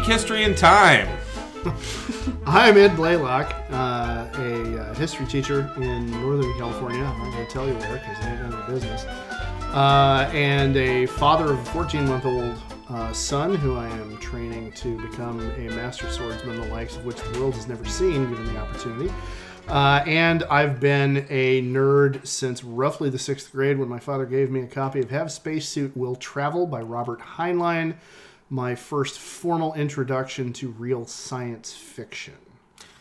History and Time. I'm Ed Blaylock, a history teacher in Northern California. I'm not going to tell you where because I ain't none of business. And a father of a 14-month-old son who I am training to become a master swordsman, the likes of which the world has never seen, given the opportunity. And I've been a nerd since roughly the 6th grade when my father gave me a copy of Have Spacesuit Will Travel by Robert Heinlein, my first formal introduction to real science fiction.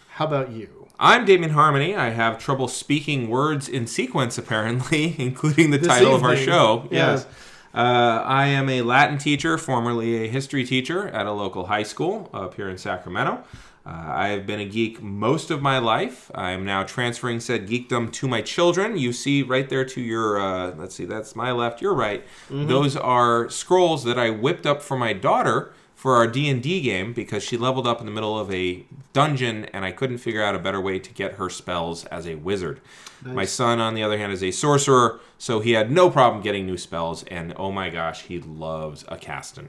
How about you? I'm Damien Harmony. I have trouble speaking words in sequence, apparently, including the title of our show. Yeah. Yes. I am a Latin teacher, formerly a history teacher at a local high school up here in Sacramento. I have been a geek most of my life. I am now transferring said geekdom to my children. You see right there to your, let's see, that's my left, your right. Mm-hmm. Those are scrolls that I whipped up for my daughter for our D&D game because she leveled up in the middle of a dungeon and I couldn't figure out a better way to get her spells as a wizard. Nice. My son, on the other hand, is a sorcerer, so he had no problem getting new spells, and oh my gosh, he loves a castin.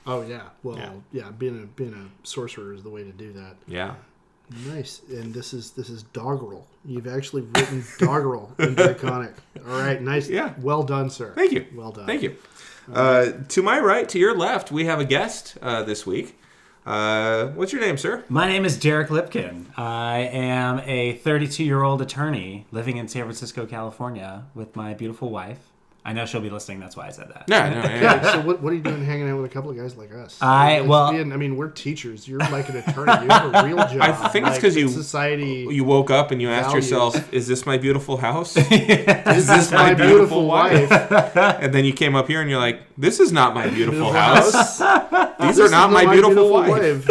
Oh yeah, well yeah, being a sorcerer is the way to do that. Yeah, nice. And this is doggerel. You've actually written doggerel in Iconic. All right, nice. Yeah, well done, sir. Thank you. Well done. Thank you. To my right, to your left, we have a guest this week. What's your name, sir? My name is Derek Lipkin. I am a 32-year-old attorney living in San Francisco, California, with my beautiful wife. I know she'll be listening. That's why I said that. Yeah. So what are you doing hanging out with a couple of guys like us? We're teachers. You're like an attorney. You have a real job. I think it's because you woke up and you asked yourself, "Is this my beautiful house? Is this my beautiful wife?" And then you came up here and you're like, "This is not my beautiful house. These are not my beautiful wife."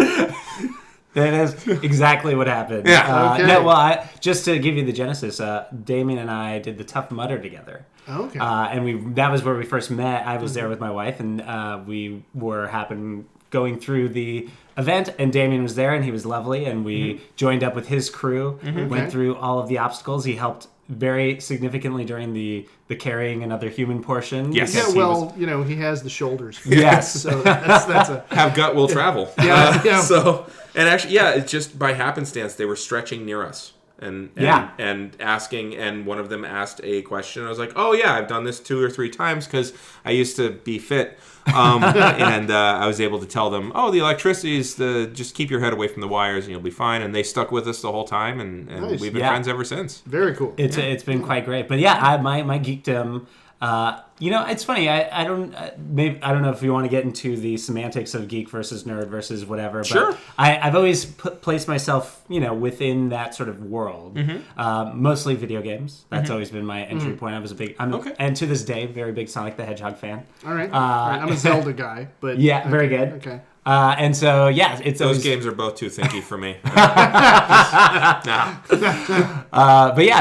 That is exactly what happened. Yeah. Okay. Just to give you the genesis, Damien and I did the Tough Mudder together. Okay. And that was where we first met. I was there with my wife, and we were going through the event, and Damien was there, and he was lovely, and we joined up with his crew, went through all of the obstacles. He helped very significantly during the carrying another human portion. Yes. Yeah, he has the shoulders. Yes. So that's a... Have gut will travel. Yeah. So, and actually, it's just by happenstance, they were stretching near us. And asking, and one of them asked a question. I was like, "Oh yeah, I've done this 2 or 3 times because I used to be fit." And I was able to tell them, "Oh, the electricity is just keep your head away from the wires and you'll be fine." And they stuck with us the whole time, and nice. We've been friends ever since. Very cool. It's been quite great. But my geekdom. It's funny. I don't know if you want to get into the semantics of geek versus nerd versus whatever. But sure. I've always placed myself, within that sort of world. Mm-hmm. Mostly video games. That's always been my entry point. I was and to this day, very big Sonic the Hedgehog fan. All right. I'm a Zelda guy, but very good. Okay. And so, it's those games are both too thinky for me.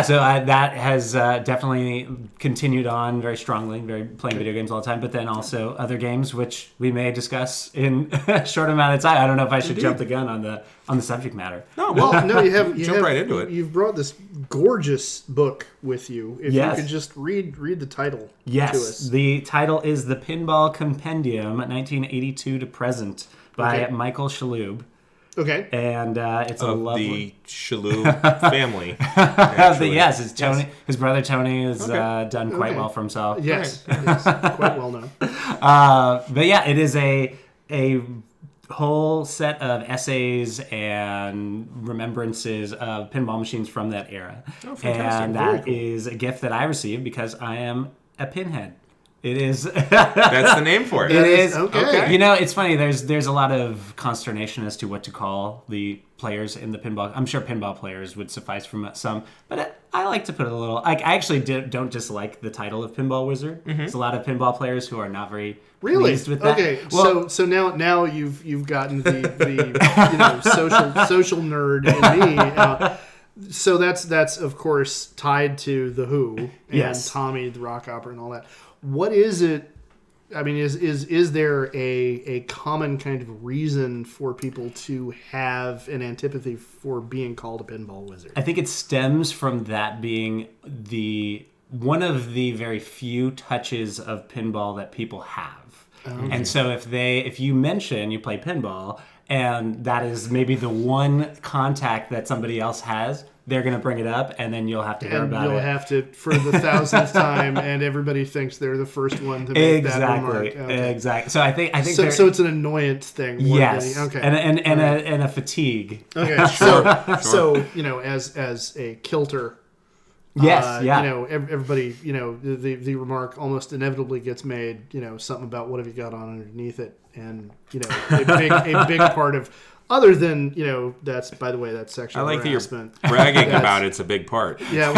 So that has definitely continued on very strongly, playing video games all the time, but then also other games, which we may discuss in a short amount of time. I don't know if I should jump the gun on the subject matter. No, you have jump right into it. You've brought this gorgeous book with you. If you could just read the title to us. The title is The Pinball Compendium, 1982 to present, by Michael Shaloub. Okay. And it's a lovely... the Shaloub family. Yes, his brother Tony has done quite well for himself. Yes, quite well known. It is a whole set of essays and remembrances of pinball machines from that era. Oh, fantastic. And that is a gift that I received because I am a pinhead. It is. That's the name for it. It is. Okay. It's funny. There's a lot of consternation as to what to call the players in the pinball. I'm sure pinball players would suffice for some, but I like to put it a little. I actually don't dislike the title of Pinball Wizard. Mm-hmm. There's a lot of pinball players who are not very pleased with that. Okay. Well, so now you've gotten the social nerd in me out. So that's of course tied to the Who and Tommy the Rock Opera and all that. What is it? I mean, is there a common kind of reason for people to have an antipathy for being called a pinball wizard? I think it stems from that being one of the very few touches of pinball that people have. Okay. And so if you mention you play pinball and that is maybe the one contact that somebody else has. They're going to bring it up, and then you'll have to hear about it. You'll have to, for the 1000th time, and everybody thinks they're the first one to make that remark. Okay. Exactly. So I think so it's an annoyance thing. Yes. Okay. And a fatigue. Okay. So as a kilter. Yes. Yeah. Everybody. The remark almost inevitably gets made. Something about what have you got on underneath it, and a big part of. Other than, that's, by the way, that's sexual harassment. That you're bragging about it's a big part. Yeah,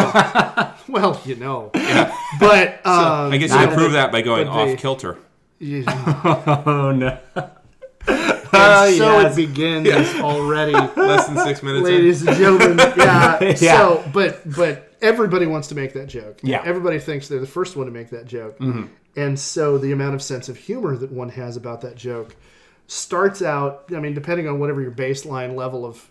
well, Yeah. But, I guess you can prove that by going off kilter. Oh, no. It begins already. Less than 6 minutes Ladies and gentlemen. Yeah. Yeah. So, but everybody wants to make that joke. Yeah. Everybody thinks they're the first one to make that joke. Mm-hmm. And so the amount of sense of humor that one has about that joke starts out, depending on whatever your baseline level of,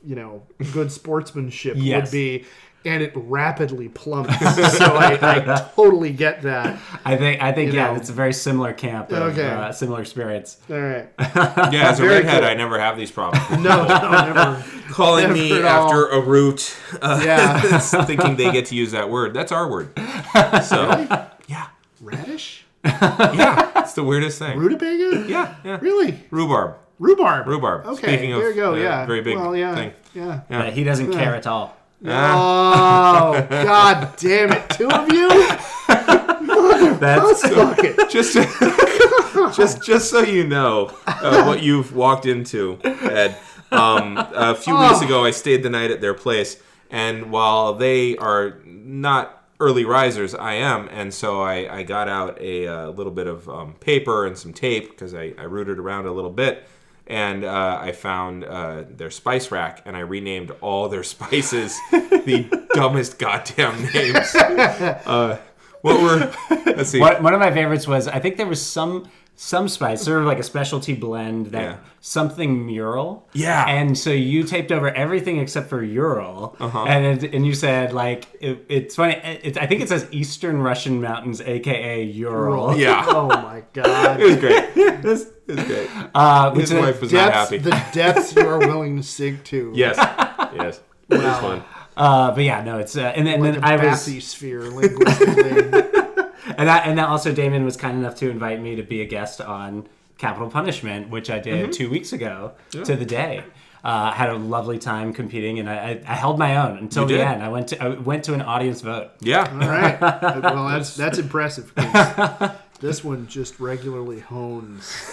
good sportsmanship would be, and it rapidly plummets. So I totally get that. I think it's a very similar camp of similar experience. All right. Yeah, as a redhead, I never have these problems. No, never. Calling never me after a root, thinking they get to use that word. That's our word. So, really? Yeah. Radish? Yeah, it's the weirdest thing. Rutabaga? Yeah. Really? Rhubarb. Okay, Speaking of there you go. Yeah, very big thing. Yeah. But he doesn't care at all. Oh, God damn it! 2 of you? That's just so you know what you've walked into, Ed. A few weeks ago, I stayed the night at their place, and while they are not early risers, I am, and so I got out a little bit of paper and some tape because I rooted around a little bit, and I found their spice rack, and I renamed all their spices the dumbest goddamn names. Let's see. One of my favorites was, I think there was some spice, sort of like a specialty blend that something mural. Yeah. And so you taped over everything except for Ural. Uh-huh. And you said, it's funny. I think it says Eastern Russian Mountains, a.k.a. Ural. Yeah. Oh, my God. It was great. It was great. His wife was not happy. The depths you are willing to sink to. Yes. It was fun. But yeah, no, it's... and then I was... bathysphere, linguistically. And also Damon was kind enough to invite me to be a guest on Capital Punishment, which I did 2 weeks ago to the day. Had a lovely time competing, and I held my own until the end. I went to an audience vote. Yeah. All right. Well, that's impressive. This one just regularly hones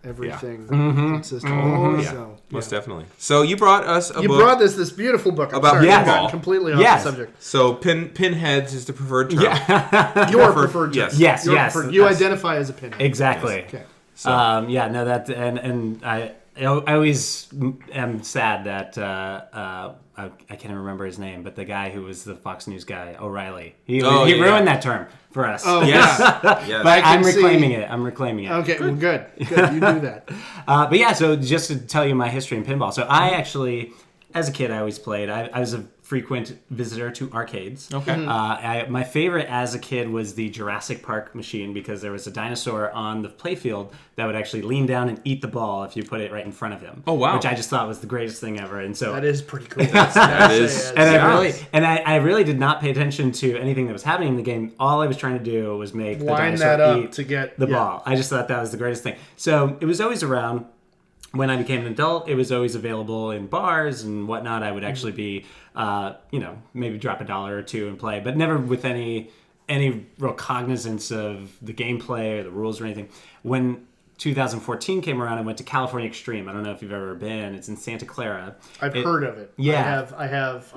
everything consistently. Most definitely. So you brought us a book. You brought this beautiful book. About pinball. Completely off the subject. So pinheads is the preferred term. Yeah. Your preferred term. Yes. You identify as a pinhead. Exactly. Yes. Okay. So. And I always am sad that I can't remember his name, but the guy who was the Fox News guy, O'Reilly, he ruined that term for us. Oh yes. But I'm reclaiming it. Okay, well, good. You do that. But yeah, so just to tell you my history in pinball. So I actually, as a kid, I always played. I was a frequent visitor to arcades. Okay. My favorite as a kid was the Jurassic Park machine because there was a dinosaur on the playfield that would actually lean down and eat the ball if you put it right in front of him. Oh wow! Which I just thought was the greatest thing ever. And so that is pretty cool. That is. And I really did not pay attention to anything that was happening in the game. All I was trying to do was make the dinosaur eat to get the ball. I just thought that was the greatest thing. So it was always around. When I became an adult, it was always available in bars and whatnot. I would actually be, maybe drop $1 or $2 and play, but never with any real cognizance of the gameplay or the rules or anything. When 2014 came around, I went to California Extreme. I don't know if you've ever been. It's in Santa Clara. I've heard of it. Yeah, I have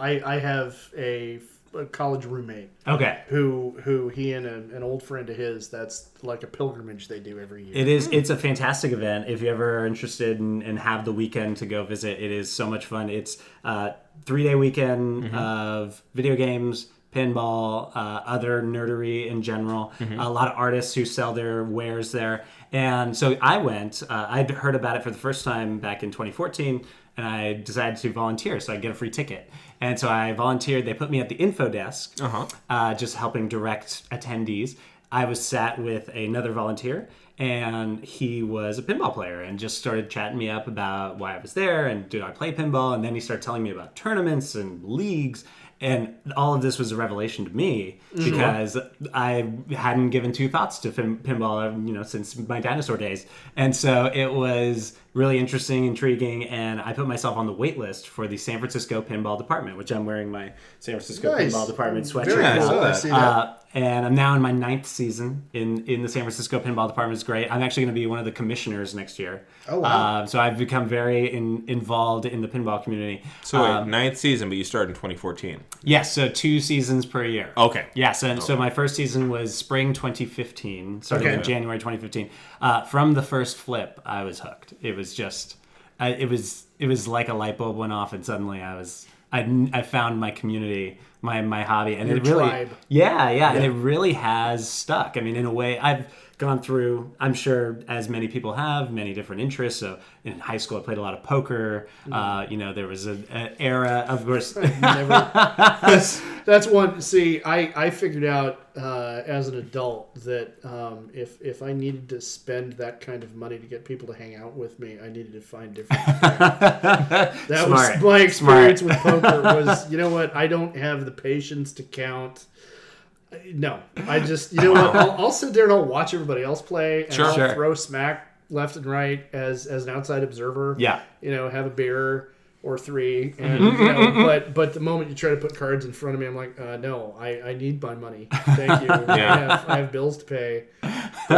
a college roommate. Okay. Who he and an old friend of his, that's like a pilgrimage they do every year. It is. It's a fantastic event. If you ever are interested and have the weekend to go visit, it is so much fun. It's a 3-day weekend of video games, pinball, other nerdery in general. A lot of artists who sell their wares there. And so I went. I'd heard about it for the first time back in 2014, and I decided to volunteer so I get a free ticket. And so I volunteered. They put me at the info desk, just helping direct attendees. I was sat with another volunteer, and he was a pinball player and just started chatting me up about why I was there and did I play pinball. And then he started telling me about tournaments and leagues. And all of this was a revelation to me because I hadn't given two thoughts to pinball, since my dinosaur days. And so it was really interesting, intriguing, and I put myself on the wait list for the San Francisco Pinball Department, which I'm wearing my San Francisco Pinball Department sweatshirt. Very cool. I see that. And I'm now in my 9th season in the San Francisco Pinball Department. It's great. I'm actually going to be one of the commissioners next year. Oh, wow. So I've become very involved in the pinball community. So wait, 9th season, but you started in 2014. Yes, so 2 seasons per year. Okay. Yes, and so my first season was spring 2015, starting in January 2015. From the first flip, I was hooked. It was just, it was like a light bulb went off, and suddenly I found my community, my hobby, and Your it really, tribe. yeah, and it really has stuck. I mean, in a way, I've gone through, I'm sure, as many people have, many different interests. So in high school, I played a lot of poker. There was an era, of course. That's one. See, I figured out as an adult that if I needed to spend that kind of money to get people to hang out with me, I needed to find different friends. That was my experience with poker. Was, you know what? I don't have the patience to count. No, I just, what? I'll sit there and I'll watch everybody else play, and I'll throw smack left and right as an outside observer. Yeah, have a beer or 3, and but the moment you try to put cards in front of me, I'm like, no, I need my money. Thank you. I have bills to pay.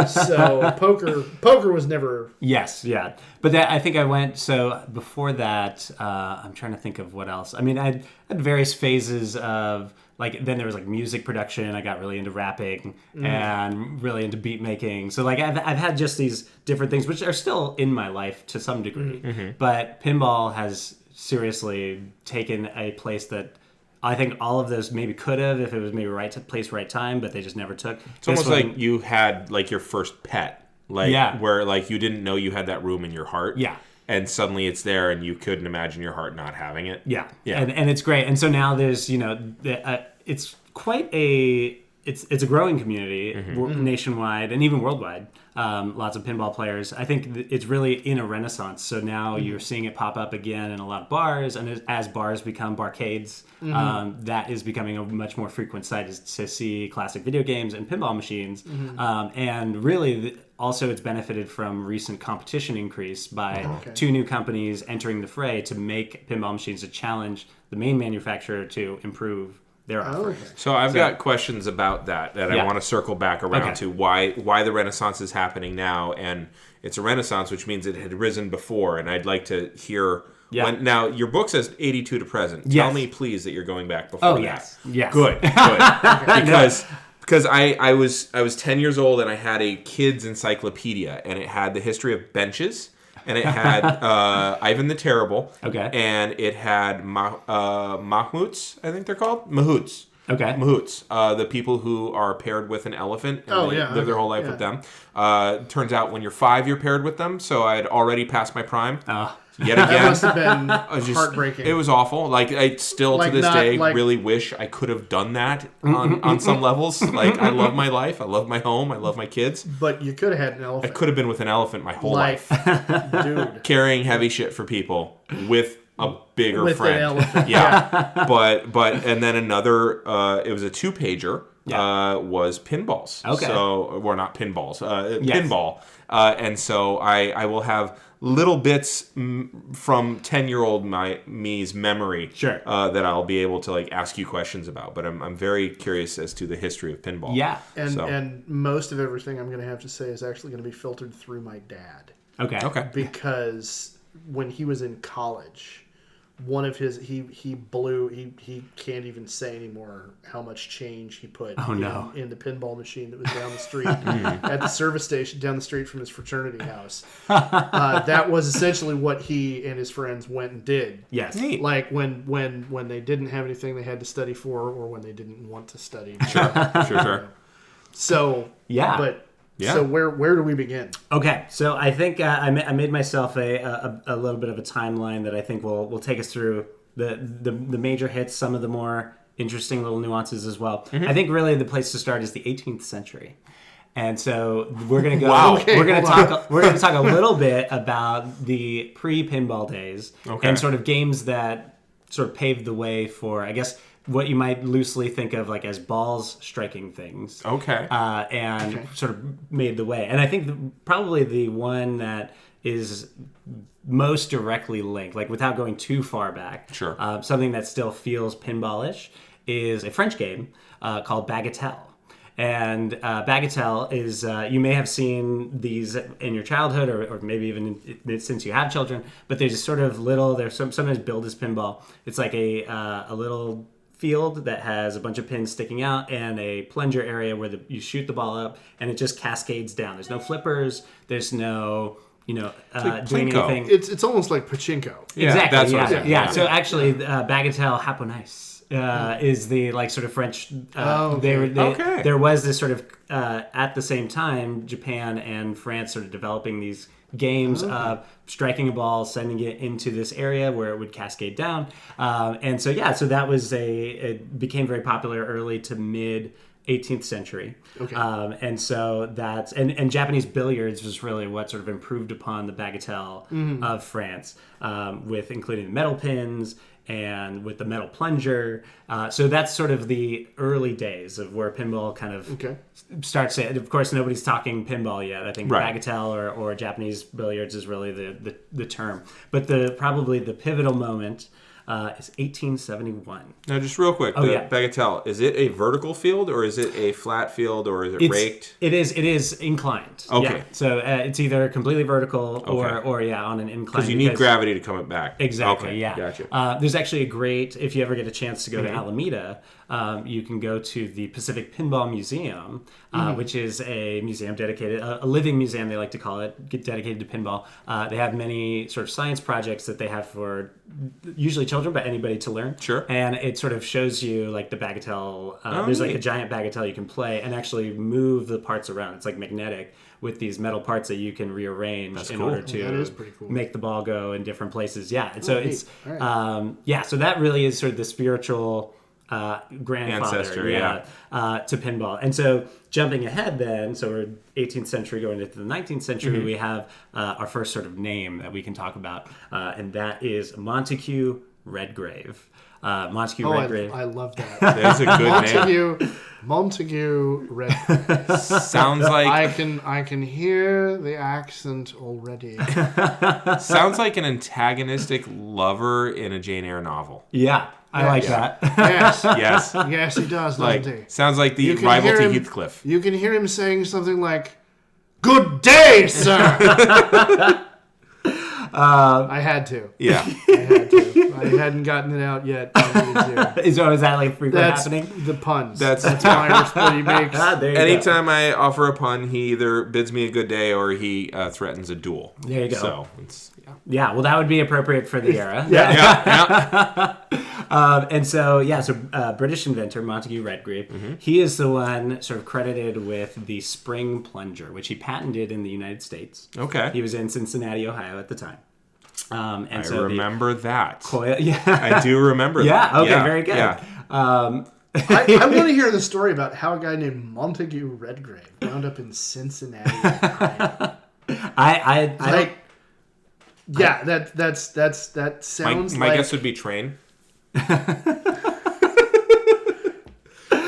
So poker was never. Yes, yeah, but I think I went. So before that, I'm trying to think of what else. I mean, I had various phases of. Then there was music production. I got really into rapping and really into beat making. So I've had just these different things, which are still in my life to some degree. But pinball has seriously taken a place that I think all of those maybe could have if it was maybe right place, right time, but they just never took. It's almost like you had your first pet, where you didn't know you had that room in your heart. Yeah. And suddenly it's there, and you couldn't imagine your heart not having it. Yeah. And it's great. And so now there's, it's quite it's a growing community nationwide and even worldwide. Lots of pinball players. I think it's really in a renaissance. So now you're seeing it pop up again in a lot of bars, and as bars become barcades, that is becoming a much more frequent sight to see classic video games and pinball machines. And really, also it's benefited from recent competition increase by 2 new companies entering the fray to make pinball machines to challenge the main manufacturer to improve their offering. So I've got questions about that I want to circle back around to why the Renaissance is happening now, and it's a Renaissance, which means it had risen before, and I'd like to hear. Now your book says 82 to present. Tell me, please, that you're going back before that. Yes. Good. Because I was 10 years old and I had a kid's encyclopedia, and it had the history of benches, and it had Ivan the Terrible, and it had mahouts, I think they're called mahouts. Mahouts, the people who are paired with an elephant and live their whole life with them. Turns out when you're 5, you're paired with them. So I had already passed my prime. Yet again, that must have been heartbreaking. It was awful. I still to this day really wish I could have done that on some levels. I love my life. I love my home. I love my kids. But you could have had an elephant. I could have been with an elephant my whole life. Dude. Carrying heavy shit for people with a bigger friend. An elephant. Yeah. but and then another, it was a 2-pager, was pinballs. So, or not pinballs, pinball. And so I will have little bits from 10-year-old me's memory that I'll be able to ask you questions about. But I'm very curious as to the history of pinball. Yeah. And most of everything I'm going to have to say is actually going to be filtered through my dad. Okay. Because when he was in college, one of his he can't even say anymore how much change he put in the pinball machine that was down the street at the service station down the street from his fraternity house. That was essentially what he and his friends went and did. Yes. Neat. When they didn't have anything they had to study for, or when they didn't want to study. Sure. So So where do we begin? Okay, so I think I made myself a little bit of a timeline that I think will take us through the major hits, some of the more interesting little nuances as well. I think really the place to start is the 18th century. And so we're going to go. Wow. We're going to talk a little bit about the pre-pinball days and sort of games that sort of paved the way for, I guess, what you might loosely think of like as balls striking things. Okay. And sort of made the way. And I think probably the one that is most directly linked, like without going too far back, something that still feels pinballish, is a French game called Bagatelle. And Bagatelle is, you may have seen these in your childhood or maybe even since you have children, but they're just sort of little, they're sometimes billed as pinball. It's like a little field that has a bunch of pins sticking out and a plunger area where you shoot the ball up and it just cascades down. There's no flippers, there's no... like doing Plinko. anything. It's almost like pachinko. Yeah, Exactly. that's what I said. Yeah. So actually, Bagatelle Japonaise is the like sort of French. There was this sort of at the same time, Japan and France sort of developing these games of striking a ball, sending it into this area where it would cascade down, and so that was it became very popular early to mid 18th century. Okay. And so that's and Japanese billiards was really what sort of improved upon the bagatelle of France, with including the metal pins and with the metal plunger. So that's sort of the early days of where pinball kind of starts. Of course, nobody's talking pinball yet. I think bagatelle or Japanese billiards is really the term. But probably the pivotal moment is 1871. Now, just real quick, Bagatelle, is it a vertical field or is it a flat field or is it raked? It is inclined. Okay. Yeah. So it's either completely vertical or on an incline. Because you need gravity to come it back. Exactly, okay, yeah. Gotcha. There's actually a great, if you ever get a chance to go to Alameda, you can go to the Pacific Pinball Museum, which is a museum dedicated, a living museum they like to call it, dedicated to pinball. They have many sort of science projects that they have for usually children, but anybody to learn. Sure. And it sort of shows you like the bagatelle. There's like a giant bagatelle you can play and actually move the parts around. It's like magnetic with these metal parts that you can rearrange order to make the ball go in different places. Yeah. And so it's, so that really is sort of the spiritual grandfather to pinball. And so jumping ahead then, so we're 18th century going into the 19th century, we have our first sort of name that we can talk about, and that is Montague Redgrave. Redgrave. I love that. That's a good name. Montague Redgrave. Sounds like I can hear the accent already. Sounds like an antagonistic lover in a Jane Eyre novel. Yeah. I like that. Yes. Yes, he does, doesn't he? Sounds like the rival to Heathcliff. You can hear him saying something like, "Good day, sir." I had to. Yeah. I had to. I hadn't gotten it out yet. I needed to. Is that like frequent happening? The puns. That's Myers what he makes. Anytime I offer a pun, he either bids me a good day or he threatens a duel. There you go. So it's well, that would be appropriate for the era. Yeah. And so British inventor Montague Redgrave, he is the one sort of credited with the spring plunger, which he patented in the United States. Okay. He was in Cincinnati, Ohio at the time. I remember that. Coil, I do remember that. Yeah, okay, very good. Yeah. I want to hear the story about how a guy named Montague Redgrave wound up in Cincinnati. That sounds my guess would be train.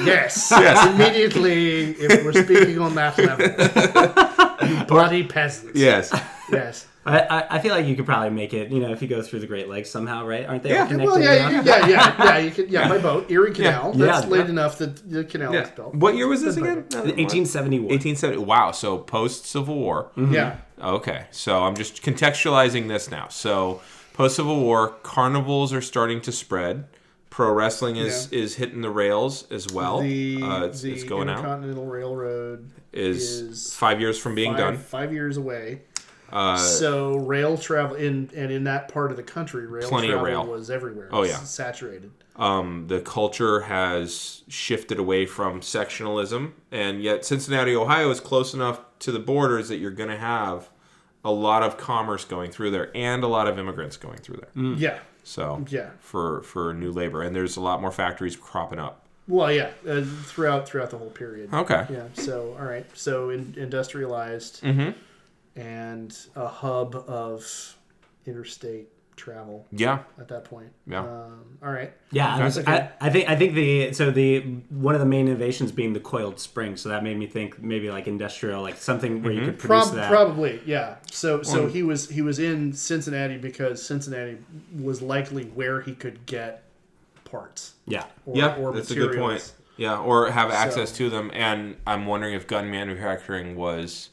Yes. Immediately, if we're speaking on that level, you bloody peasants. Yes. I feel like you could probably make it, if you go through the Great Lakes somehow, right? Aren't they all connected? Well, you could, by boat. Erie Canal. That's late enough that the canal is built. What year was this again? 1871. 1870. Wow, so post-Civil War. Mm-hmm. Yeah. Okay, so I'm just contextualizing this now. So post-Civil War, carnivals are starting to spread. Pro wrestling is hitting the rails as well. It's going out. The Intercontinental Railroad is 5 years from being done. 5 years away. So rail travel in that part of the country, travel was everywhere. Oh, yeah. Saturated. The culture has shifted away from sectionalism, and yet Cincinnati, Ohio is close enough to the borders that you're going to have a lot of commerce going through there and a lot of immigrants going through there. Yeah. So Yeah. for new labor, and there's a lot more factories cropping up. Well, yeah, throughout the whole period. Okay. Yeah. So all right. So industrialized and a hub of interstate travel. Yeah. At that point. Yeah. All right. Yeah, Okay. I think the one of the main innovations being the coiled spring, so that made me think maybe like industrial, like something where you could produce that. Probably, yeah. So he was in Cincinnati because Cincinnati was likely where he could get parts. Yeah. Or that's materials. a good point. Yeah, or have access to them, and I'm wondering if gun manufacturing was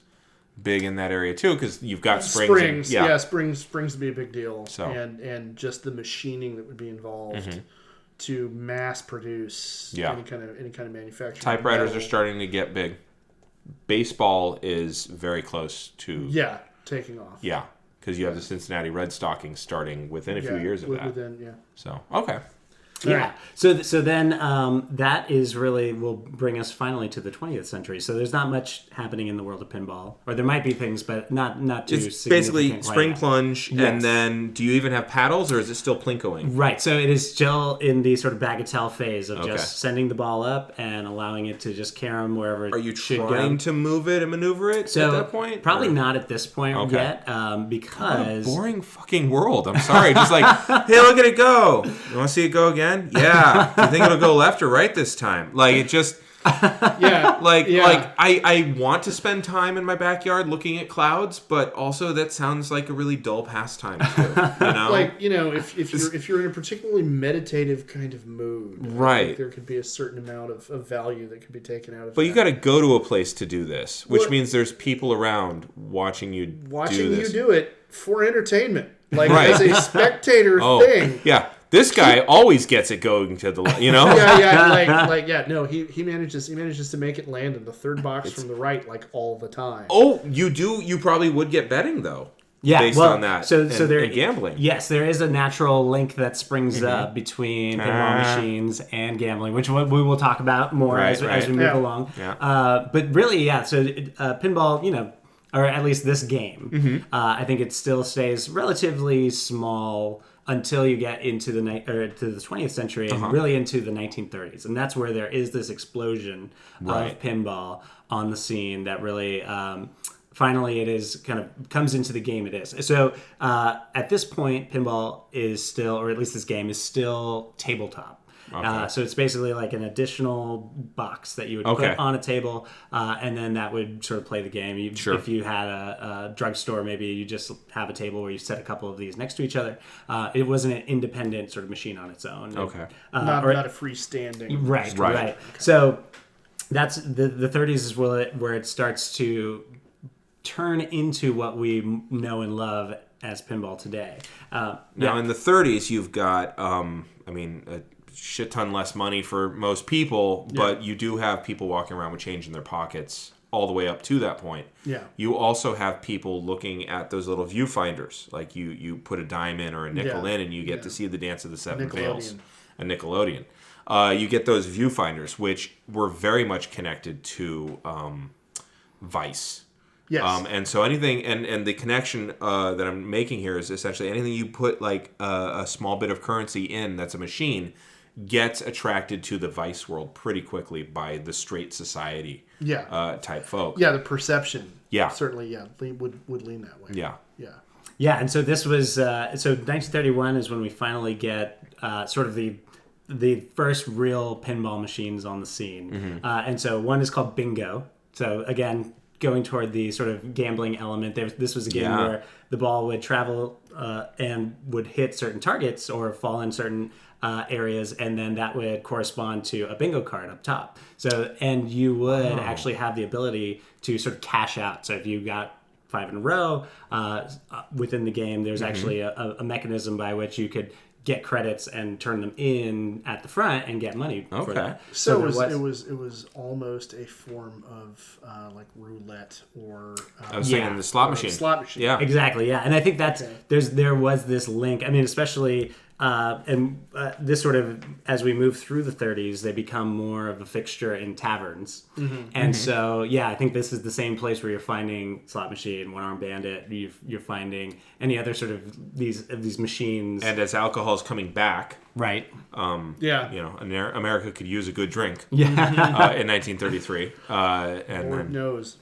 big in that area too, because you've got springs. Springs would be a big deal. So. And just the machining that would be involved to mass produce any kind of manufacturing. Typewriters are starting to get big. Baseball is very close to taking off. Yeah, because you have the Cincinnati Red Stockings starting within a few years of that. So okay. Yeah. Right. So then that is really will bring us finally to the 20th century. So there's not much happening in the world of pinball, or there might be things, but not too It's significant. basically spring plunge, Yes. and then do you even have paddles, or is it still plinkoing? Right. So it is still in the sort of bagatelle phase of just sending the ball up and allowing it to just carom wherever. Are you it should trying go. to move it and maneuver it at that point? Probably or? not at this point yet, because What a boring fucking world. I'm sorry. Just like, hey, look at it go. You want to see it go again? Yeah. Do you think it'll go left or right this time? Like, it just... Like I want to spend time in my backyard looking at clouds, but also that sounds like a really dull pastime too. You know? Like, if you're in a particularly meditative kind of mood, right? I think there could be a certain amount of value that could be taken out of. But you got to go to a place to do this, which means there's people around watching you do this. You do it for entertainment, like as a spectator thing. Yeah. This guy always gets it going to the, He manages to make it land in the third box from the right like all the time. Oh, you probably would get betting though. Yeah, based on that. So there, and gambling. Yes, there is a natural link that springs up between pinball machines and gambling, which we will talk about more as we move along. Yeah. But really, so pinball, or at least this game, I think it still stays relatively small until you get into the 20th century and really into the 1930s. And that's where there is this explosion of pinball on the scene that really finally it is kind of comes into the game it is. So at this point, pinball is still, or at least this game is still tabletop. Okay. So it's basically like an additional box that you would put on a table, and then that would sort of play the game. If you had a drugstore, maybe you just have a table where you set a couple of these next to each other. It wasn't an independent sort of machine on its own. Okay. Not a freestanding. Right. Okay. So that's the 30s is where it starts to turn into what we know and love as pinball today. Now in the 30s, you've got, a shit ton less money for most people, but you do have people walking around with change in their pockets all the way up to that point. Yeah. You also have people looking at those little viewfinders, like you put a dime in or a nickel in, and you get to see the Dance of the Seven Veils, a Nickelodeon. You get those viewfinders, which were very much connected to Vice. Yes. And so anything, and the connection that I'm making here is essentially anything you put like a small bit of currency in that's a machine gets attracted to the Vice world pretty quickly by the straight society type folk. Yeah, the perception. Yeah. Certainly, would lean that way. Yeah. Yeah. Yeah, and so this was, so 1931 is when we finally get sort of the first real pinball machines on the scene. And so one is called Bingo. So again, going toward the sort of gambling element. This was a game where the ball would travel and would hit certain targets or fall in certain areas, and then that would correspond to a bingo card up top. So, and you would actually have the ability to sort of cash out. So if you got 5 in a row within the game, there's actually a mechanism by which you could get credits and turn them in at the front and get money for that. So it was almost a form of like roulette or I was saying the slot machine. Slot machine. Yeah. Exactly, yeah. And I think that's there was this link. I mean, especially This sort of, as we move through the 30s, they become more of a fixture in taverns. And so, yeah, I think this is the same place where you're finding Slot Machine, One Arm Bandit. You're finding any other sort of these machines. And as alcohol is coming back, right? America could use a good drink. Yeah. In 1933, and Lord then knows.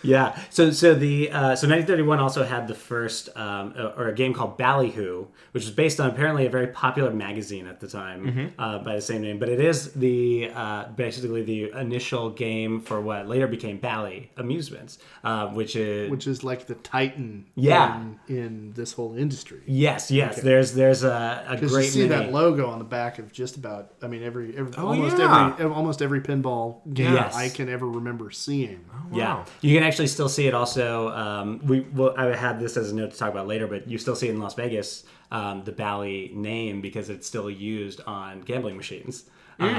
Yeah. So 1931 also had the first or a game called Ballyhoo, which was based on apparently a very popular magazine at the time by the same name. But it is the basically the initial game for what later became Bally Amusements, which is like the Titan. Yeah. In this whole industry. Yes. Okay. There's a great. You see that logo on the back of just about almost every pinball game I can ever remember seeing. Oh, wow. Yeah, you can actually still see it. Also, I had this as a note to talk about later, but you still see it in Las Vegas, the Bally name, because it's still used on gambling machines.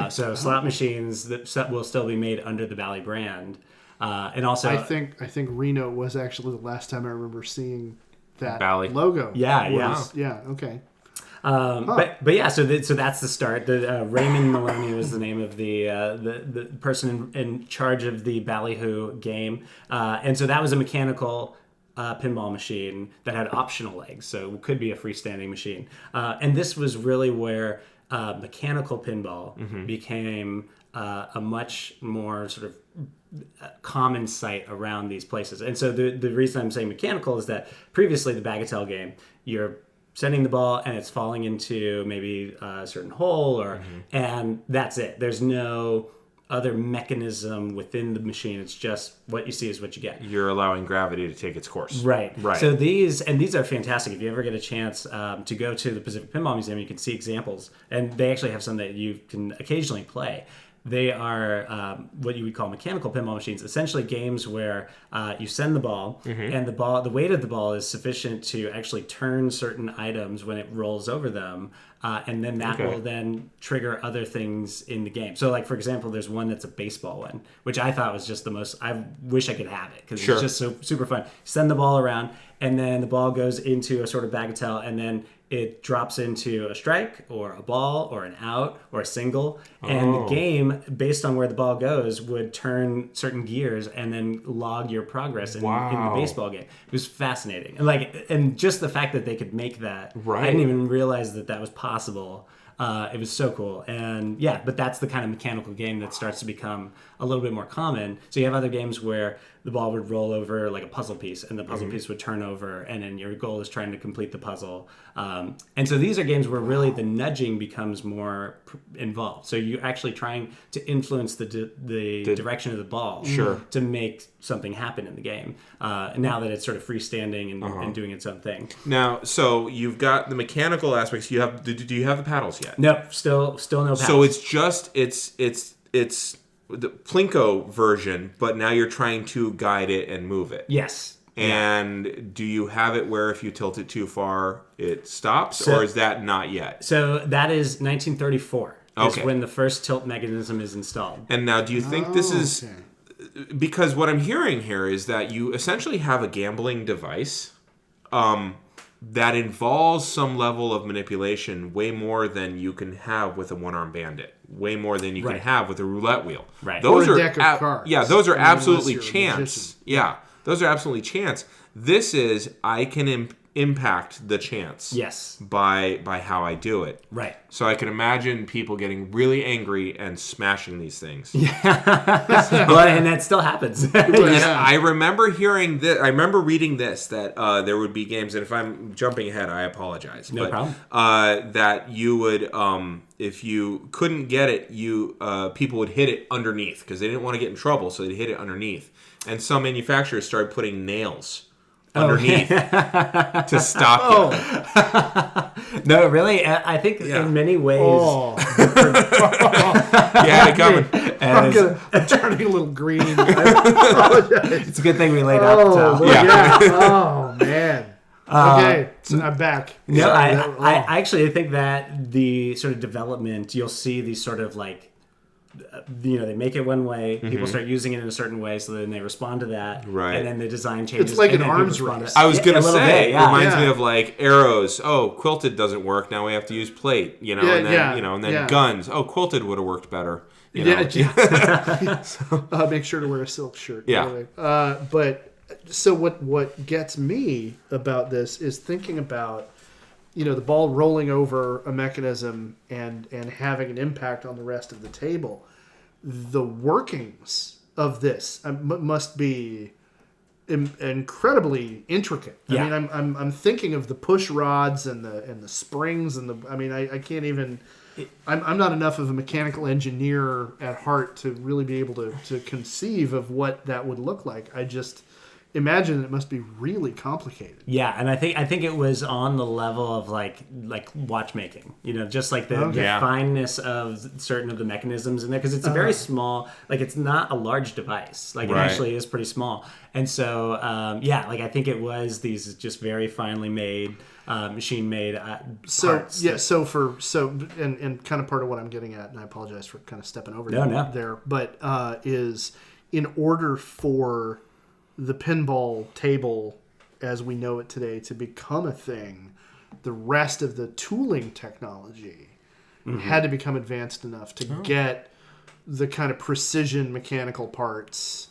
So slot machines that will still be made under the Bally brand, and also I think Reno was actually the last time I remember seeing that Bally logo. Yeah. Okay. But yeah, so that's the start. Raymond Maloney was the name of the person in charge of the Ballyhoo game, and so that was a mechanical pinball machine that had optional legs, so it could be a freestanding machine. And this was really where mechanical pinball became a much more sort of common sight around these places. And so the reason I'm saying mechanical is that previously the Bagatelle game, you're sending the ball and it's falling into maybe a certain hole and that's it. There's no other mechanism within the machine. It's just what you see is what you get. You're allowing gravity to take its course. Right. So these are fantastic. If you ever get a chance to go to the Pacific Pinball Museum, you can see examples, and they actually have some that you can occasionally play. They are what you would call mechanical pinball machines, essentially games where you send the ball, and the weight of the ball is sufficient to actually turn certain items when it rolls over them, and then that will then trigger other things in the game. So, like, for example, there's one that's a baseball one, which I thought was just the most, I wish I could have it, because it's just so super fun. Send the ball around, and then the ball goes into a sort of bagatelle, and then it drops into a strike or a ball or an out or a single, and the game, based on where the ball goes, would turn certain gears and then log your progress in the baseball game. It was fascinating, and just the fact that they could make that, I didn't even realize that was possible. It was so cool. And yeah, but that's the kind of mechanical game that starts to become a little bit more common. So you have other games where the ball would roll over like a puzzle piece, and the puzzle piece would turn over, and then your goal is trying to complete the puzzle. And so these are games where really the nudging becomes more involved. So you're actually trying to influence the direction of the ball to make something happen in the game. Now that it's sort of freestanding and doing its own thing. Now, so you've got the mechanical aspects. Do you have the paddles yet? No, still no paddles. So it's just it's the Plinko version, but now you're trying to guide it and move it. Yes. And do you have it where if you tilt it too far, it stops, or is that not yet? So that is 1934. Is when the first tilt mechanism is installed. And now, do you think this is because what I'm hearing here is that you essentially have a gambling device that involves some level of manipulation, way more than you can have with a one-arm bandit, way more than you can have with a roulette wheel. Right. Those or a are deck of cards. Yeah, those are absolutely chance. Yeah, those are absolutely chance. This is I can impact the chance. Yes. By how I do it. Right. So I can imagine people getting really angry and smashing these things. Well, and that still happens. And I remember hearing this. I remember reading this that there would be games, and if I'm jumping ahead, I apologize. No problem. That you would, if you couldn't get it, people would hit it underneath because they didn't want to get in trouble, so they'd hit it underneath. And some manufacturers started putting nails underneath to stop you. No, really, I think in many ways. Yeah, it coming. I'm turning a little green. I apologize. It's a good thing we laid out the top. Oh man. Okay, so I'm back. No, Sorry, I actually think that the sort of development, you'll see these sort of like they make it one way, people start using it in a certain way, so then they respond to that, Right. and then the design changes. It's like and an then people arms respond race. to- I was gonna a little say, bit, it reminds me Yeah. of like arrows. Oh, quilted doesn't work. Now we have to use plate. And then and then guns. Oh, quilted would have worked better. Make sure to wear a silk shirt. Yeah. By the way. But so what gets me about this is thinking about, the ball rolling over a mechanism and having an impact on the rest of the table. The workings of this must be incredibly intricate. Yeah. I mean, I'm thinking of the push rods and the springs and I can't even. I'm not enough of a mechanical engineer at heart to really be able to conceive of what that would look like. I just imagine it must be really complicated. Yeah, and I think it was on the level of like watchmaking, just like the fineness of certain of the mechanisms in there, because it's a very small, it's not a large device, it actually is pretty small, and so I think it was these just very finely made, machine made parts. And kind of part of what I'm getting at, and I apologize for kind of stepping over there, but is in order for the pinball table as we know it today to become a thing, the rest of the tooling technology had to become advanced enough to get the kind of precision mechanical parts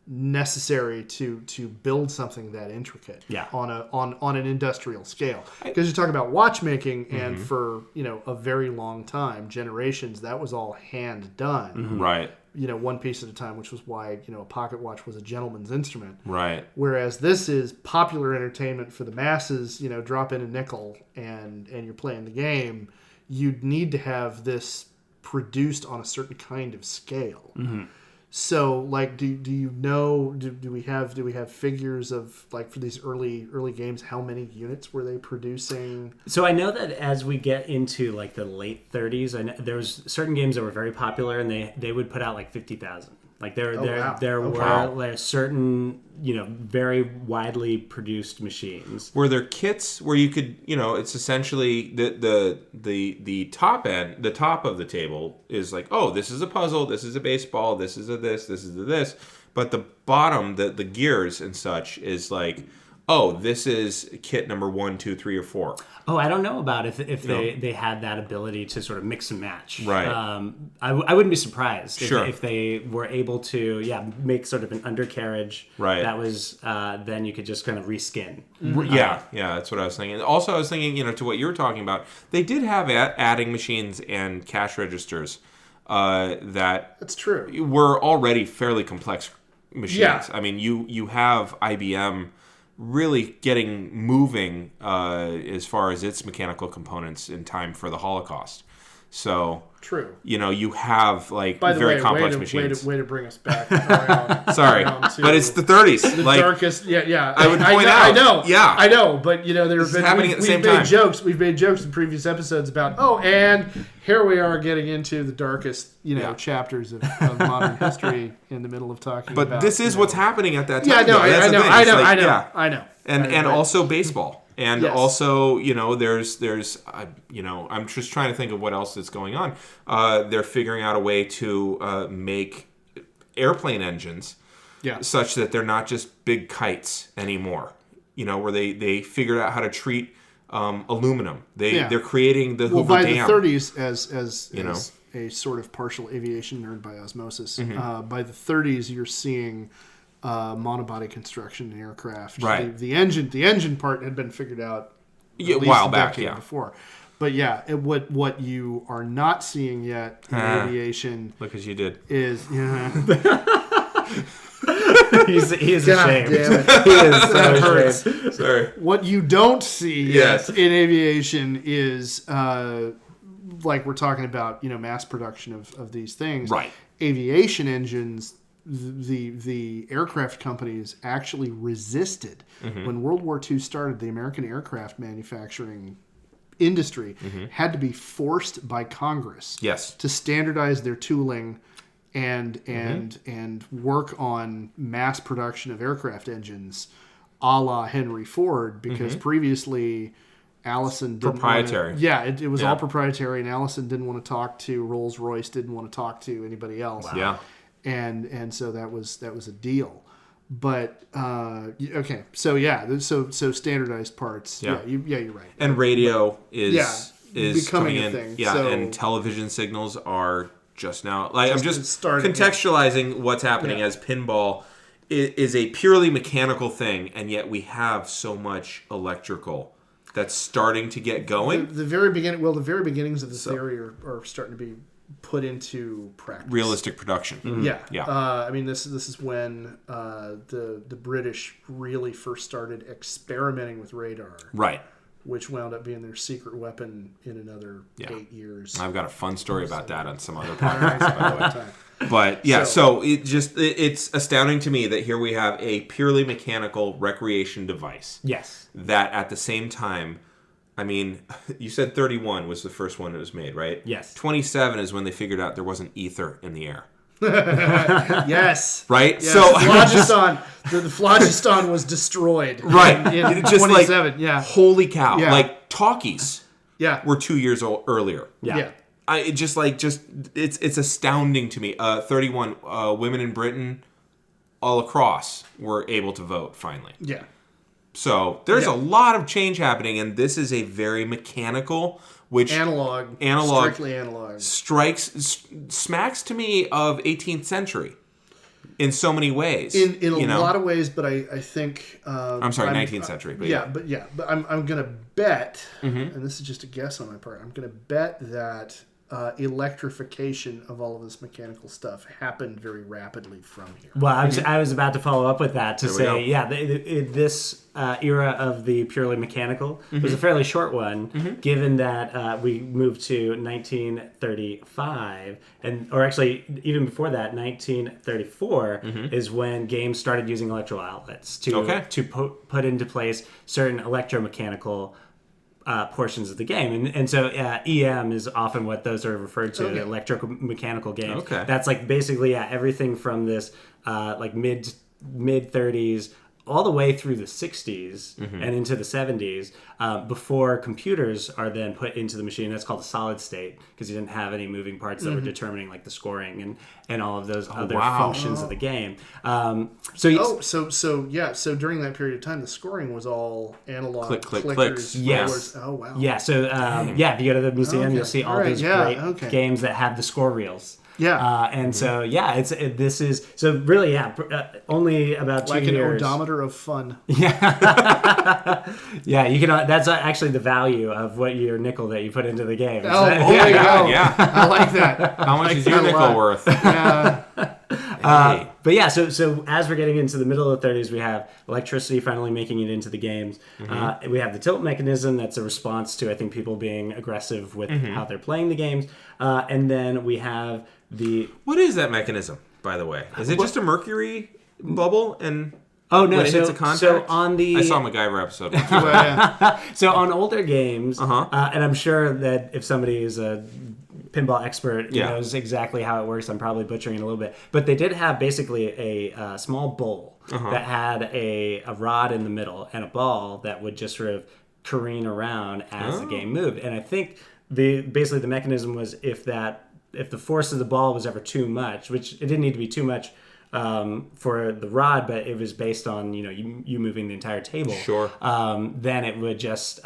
necessary to build something that intricate on an industrial scale. Because you talk about watchmaking, and for a very long time, generations, that was all hand done. Right. One piece at a time, which was why a pocket watch was a gentleman's instrument. Right. Whereas this is popular entertainment for the masses. Drop in a nickel and you're playing the game. You'd need to have this produced on a certain kind of scale. So, do you know? Do we have figures of for these early games? How many units were they producing? So I know that as we get into the late 30s, I know there was certain games that were very popular, and they would put out 50,000. There were certain very widely produced machines. Were there kits where you could it's essentially the top end, the top of the table is this is a puzzle, this is a baseball, this is a this is a this, but the bottom, the gears and such is this is kit number 1, 2, 3, or 4. Oh, I don't know about if they had that ability to sort of mix and match. Right. I wouldn't be surprised if they were able to make sort of an undercarriage. Right. That was then you could just kind of reskin. Yeah, that's what I was thinking. Also, I was thinking, to what you were talking about, they did have adding machines and cash registers That's true. were already fairly complex machines. Yeah. I mean, you have IBM really getting moving as far as its mechanical components in time for the Holocaust. So True. You have By the very way, complex machines. Way to bring us back around. Sorry, but it's the 30s. The darkest. Yeah. I would point out. I know. Yeah. I know. But This is happening at the same time. We've made jokes in previous episodes about and here we are getting into the darkest chapters of modern history in the middle of talking. But about, this is what's happening at that time. Yeah. No. I know. And also baseball. And also, there's I'm just trying to think of what else is going on. They're figuring out a way to make airplane engines such that they're not just big kites anymore. Where they figured out how to treat aluminum. They're creating the Hoover by Dam. the 30s, as a sort of partial aviation nerd by osmosis, by the 30s you're seeing monobody construction in aircraft. Right. The engine part had been figured out a while back, decade before. But what you are not seeing yet in aviation, Look as you did, is he is God ashamed. damn it. He is so That hurts. ashamed. sorry. What you don't see Yes. yet in aviation is we're talking about mass production of these things. Right. Aviation engines. The aircraft companies actually resisted when World War II started. The American aircraft manufacturing industry had to be forced by Congress to standardize their tooling and work on mass production of aircraft engines, a la Henry Ford, because previously Allison didn't proprietary. It was all proprietary, and Allison didn't want to talk to Rolls-Royce, didn't want to talk to anybody else. Wow. Yeah. And so that was a deal. But okay, so standardized parts. Yeah. You're right. And radio is becoming coming a in. thing. Yeah, So, and television signals are just now. Like I'm just starting, contextualizing what's happening as pinball is a purely mechanical thing, and yet we have so much electrical that's starting to get going. the very beginnings of the theory are starting to be put into practice. Realistic production. Yeah. I mean, this is when the British really first started experimenting with radar, Right. which wound up being their secret weapon in another 8 years. I've got a fun story about that on some other All podcast, right, by the way. time. But yeah, so it's astounding to me that here we have a purely mechanical recreation device. Yes. That at the same time, I mean, you said 31 was the first one that was made, right? Yes. 27 is when they figured out there wasn't ether in the air. Yes. Right? Yes. So the phlogiston was destroyed. Right. In Just 27. like, holy cow. Yeah. Like, talkies Yeah. were 2 years earlier. Yeah. It's astounding to me. 31 women in Britain all across were able to vote finally. Yeah. So there's a lot of change happening, and this is a very mechanical, which Analog. Strictly analog. smacks to me of 18th century in so many ways. In a lot of ways, but I think I'm sorry, 19th century. But but I'm gonna bet, and this is just a guess on my part. I'm gonna bet that electrification of all of this mechanical stuff happened very rapidly from here. Well, I was about to follow up with that to There we say, this era of the purely mechanical was a fairly short one, given that we moved to 1935, or actually even before that, 1934 is when games started using electrical outlets to put into place certain electromechanical portions of the game, and so EM is often what those are referred to, electromechanical games. Okay. That's like basically everything from this like mid 30s all the way through the 60s and into the 70s before computers are then put into the machine. That's called a solid state, because you didn't have any moving parts that were determining like the scoring and all of those other functions of the game. So during that period of time, the scoring was all analog, Click, click, clickers, clicks. Yes. rollers. Oh wow. yeah, so if you go to the museum, you'll see all these great games that have the score reels. Yeah. And so this is so really only about 2 like years. an odometer of fun. Yeah, you can. That's actually the value of what your nickel that you put into the game. Oh my God. Yeah. I like that. How much is your nickel worth? Yeah. But yeah, so as we're getting into the middle of the 30s, we have electricity finally making it into the games. We have the tilt mechanism that's a response to, I think, people being aggressive with how they're playing the games. And then we have What is that mechanism, by the way? Is it just a mercury bubble and when it hits a contact? So on the I saw a MacGyver episode. so on older games, Uh-huh. and I'm sure that if somebody is a pinball expert knows exactly how it works, I'm probably butchering it a little bit, but they did have basically a small bowl that had a rod in the middle and a ball that would just sort of careen around as the game moved. And I think basically the mechanism was if the force of the ball was ever too much, which it didn't need to be too much for the rod, but it was based on you moving the entire table. Sure. Then it would just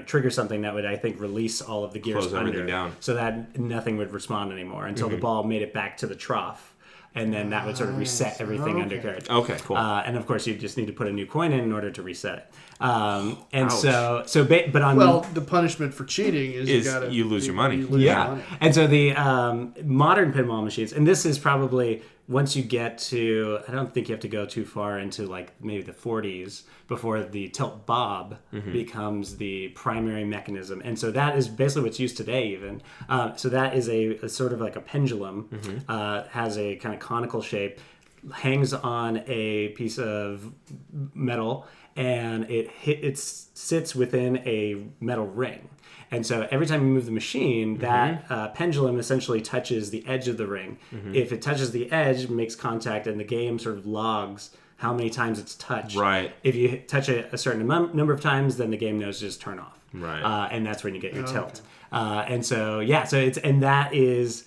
trigger something that would, I think, release all of the gears Close everything down, so that nothing would respond anymore until the ball made it back to the trough. And then that would sort of reset everything under carriage. Okay, cool. And of course, you just need to put a new coin in order to reset it. But on the punishment for cheating is you lose your money. You lose your money. And so the modern pinball machines, and this is probably once you get to, I don't think you have to go too far into like maybe the 40s before the tilt bob becomes the primary mechanism. And so that is basically what's used today even. So that is a sort of like a pendulum, has a kind of conical shape, hangs on a piece of metal, and it sits within a metal ring. And so every time you move the machine, that pendulum essentially touches the edge of the ring. If it touches the edge, it makes contact, and the game sort of logs how many times it's touched. Right. If you touch it a certain number of times, then the game knows to just turn off. Right. And that's when you get your tilt. Okay. And so that is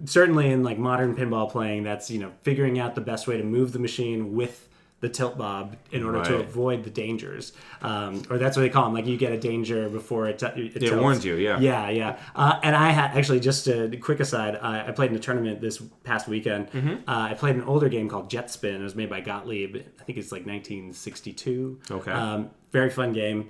certainly in like modern pinball playing, that's figuring out the best way to move the machine with the tilt bob in order to Right. avoid the dangers, or that's what they call them. Like you get a danger before it tilts. warns you, yeah. Yeah. And I had actually, just a quick aside, I played in a tournament this past weekend. I played an older game called Jet Spin. It was made by Gottlieb. I think it's like 1962. Okay. Very fun game.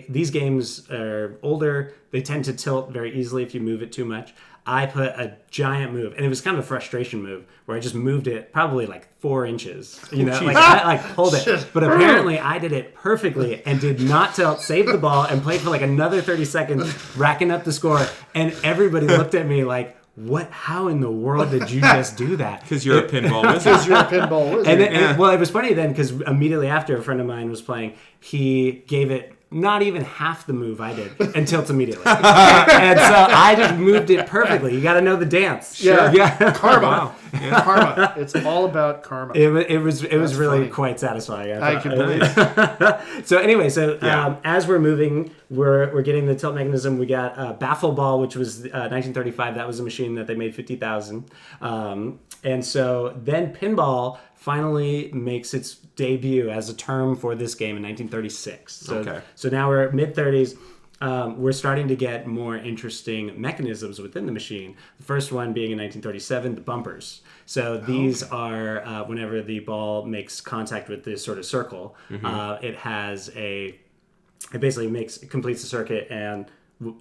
These games are older. They tend to tilt very easily if you move it too much. I put a giant move, and it was kind of a frustration move where I just moved it probably like 4 inches. I pulled it, but apparently I did it perfectly and did not tilt. Saved the ball and played for like another 30 seconds, racking up the score. And everybody looked at me like, "What? How in the world did you just do that?" Because you're a pinball wizard. Because you're a pinball wizard. And it was funny then, because immediately after, a friend of mine was playing. He gave it not even half the move I did and tilt immediately. And so I just moved it perfectly. You got to know the dance. Yeah. Karma. Wow. Yeah. Karma. It's all about karma. It was really funny. quite satisfying. I can believe it. So anyway, Yeah. as we're moving, we're getting the tilt mechanism. We got Baffle Ball, which was 1935. That was a machine that they made 50,000. And so then pinball finally makes its debut as a term for this game in 1936. So now we're at mid-30s. We're starting to get more interesting mechanisms within the machine. The first one being in 1937, the bumpers. So these are whenever the ball makes contact with this sort of circle, it basically completes the circuit, and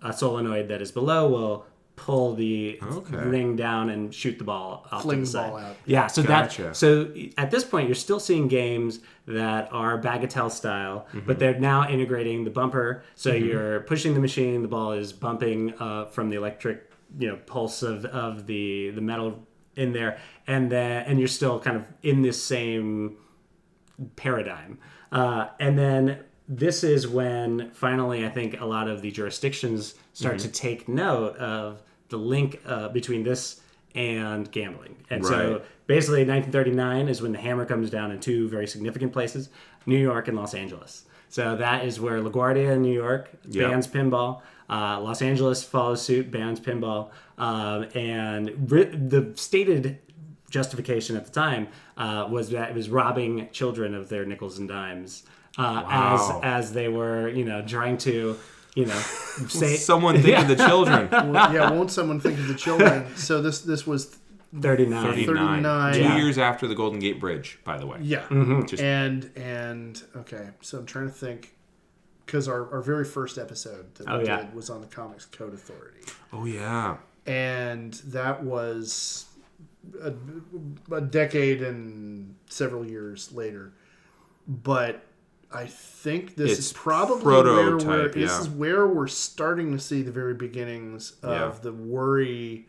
a solenoid that is below will pull the ring down and shoot the ball off Fling to the the side. ball out. Yeah, so Gotcha. so at this point you're still seeing games that are bagatelle style, but they're now integrating the bumper. So you're pushing the machine, the ball is bumping from the electric pulse of the metal in there, and you're still kind of in this same paradigm. And then this is when finally I think a lot of the jurisdictions start to take note of the link between this and gambling. And so basically 1939 is when the hammer comes down in 2 very significant places, New York and Los Angeles. So that is where LaGuardia in New York bans pinball. Los Angeles follows suit, bans pinball. And the stated justification at the time was that it was robbing children of their nickels and dimes. As they were, trying to, say Someone think of the children. Won't someone think of the children? So this was 39. 39. 2 years after the Golden Gate Bridge, by the way. Yeah. Just- And okay, so I'm trying to think, because our very first episode that we did was on the Comics Code Authority. Oh, yeah. And that was a decade and several years later. But I think this is probably prototype, this is where we're starting to see the very beginnings of the worry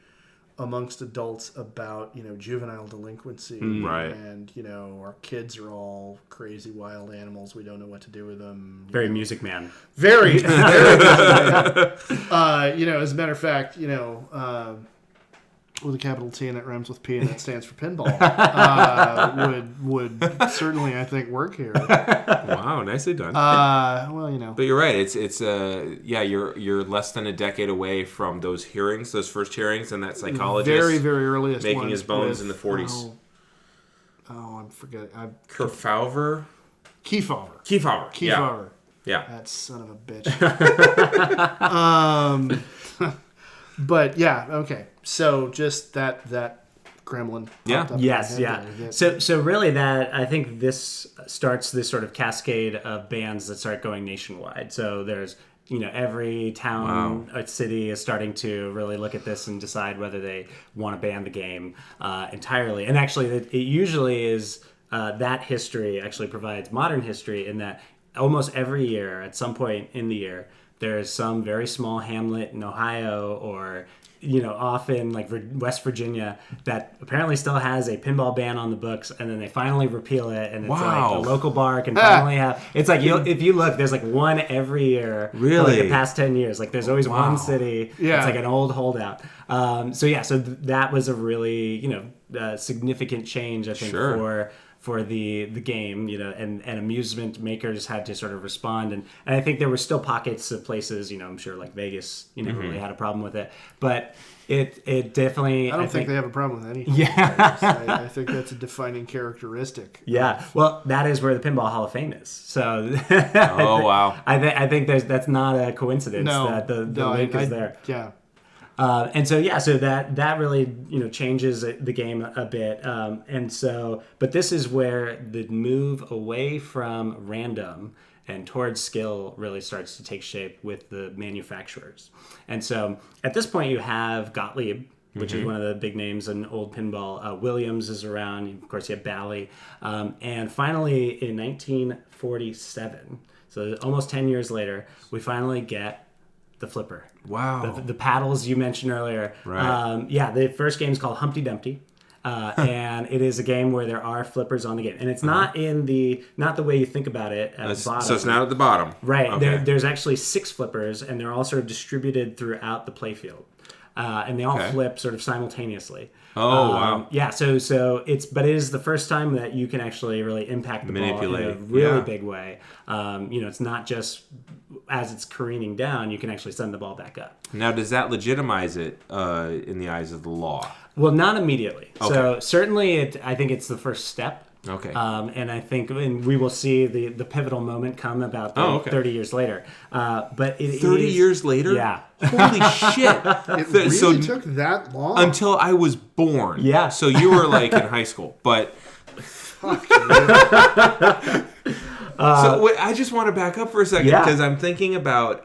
amongst adults about juvenile delinquency, Right. and our kids are all crazy wild animals. We don't know what to do with them. Very Music Man. Very, very. As a matter of fact, with a capital T and it rhymes with P and it stands for pinball, would certainly, I think, work here. Wow, nicely done. But you're right. It's you're less than a decade away from those first hearings, and that psychologist very, very earliest making ones his bones with, in the 40s. I'm forgetting. Kefauver. Kefauver. Yeah. That son of a bitch. But yeah, okay. So just that gremlin. Yeah. Yes, yeah. So really that, I think this starts this sort of cascade of bans that start going nationwide. So there's, every town, or city is starting to really look at this and decide whether they want to ban the game entirely. And actually, it usually is that history actually provides modern history in that almost every year, at some point in the year, there's some very small hamlet in Ohio or, often like West Virginia that apparently still has a pinball ban on the books, and then they finally repeal it, and it's like the local bar can finally have. It's like if you look, there's like one every year for like the past 10 years. Like there's always one city. Yeah. It's like an old holdout. So that was a really significant change, I think, for for the game, and amusement makers had to sort of respond. And I think there were still pockets of places, I'm sure like Vegas, never really had a problem with it. But it definitely... I think they have a problem with anything. Yeah. I think that's a defining characteristic. Yeah. Well, that is where the Pinball Hall of Fame is. So... wow. I think that's not a coincidence that the link is there. Yeah. And so that really changes the game a bit, but this is where the move away from random and towards skill really starts to take shape with the manufacturers. And so at this point you have Gottlieb, which is one of the big names in old pinball. Williams is around. Of course, you have Bally. And finally, in 1947, so almost 10 years later, we finally get the flipper. Wow. The paddles you mentioned earlier. Right. The first game is called Humpty Dumpty. And it is a game where there are flippers on the game. And it's not not the way you think about it at the bottom. So it's not at the bottom. Right. Okay. There's actually 6 flippers, and they're all sort of distributed throughout the playfield. And they all flip sort of simultaneously. Oh, wow. Yeah, so but it is the first time that you can actually really impact the ball in a really big way. It's not just as it's careening down, you can actually send the ball back up. Now, does that legitimize it in the eyes of the law? Well, not immediately. Okay. So certainly, I think it's the first step. Okay. And I think we will see the pivotal moment come about 30 years later. But 30 years later? Yeah. Holy shit. It really took that long? Until I was born. Yeah. So you were like in high school. But... Fuck. I just want to back up for a second because I'm thinking about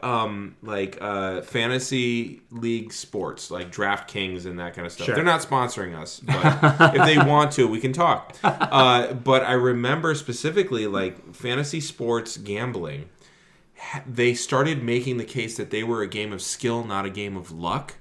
fantasy league sports like DraftKings and that kind of stuff. Sure. They're not sponsoring us, but if they want to, we can talk. But I remember specifically like fantasy sports gambling. They started making the case that they were a game of skill, not a game of luck.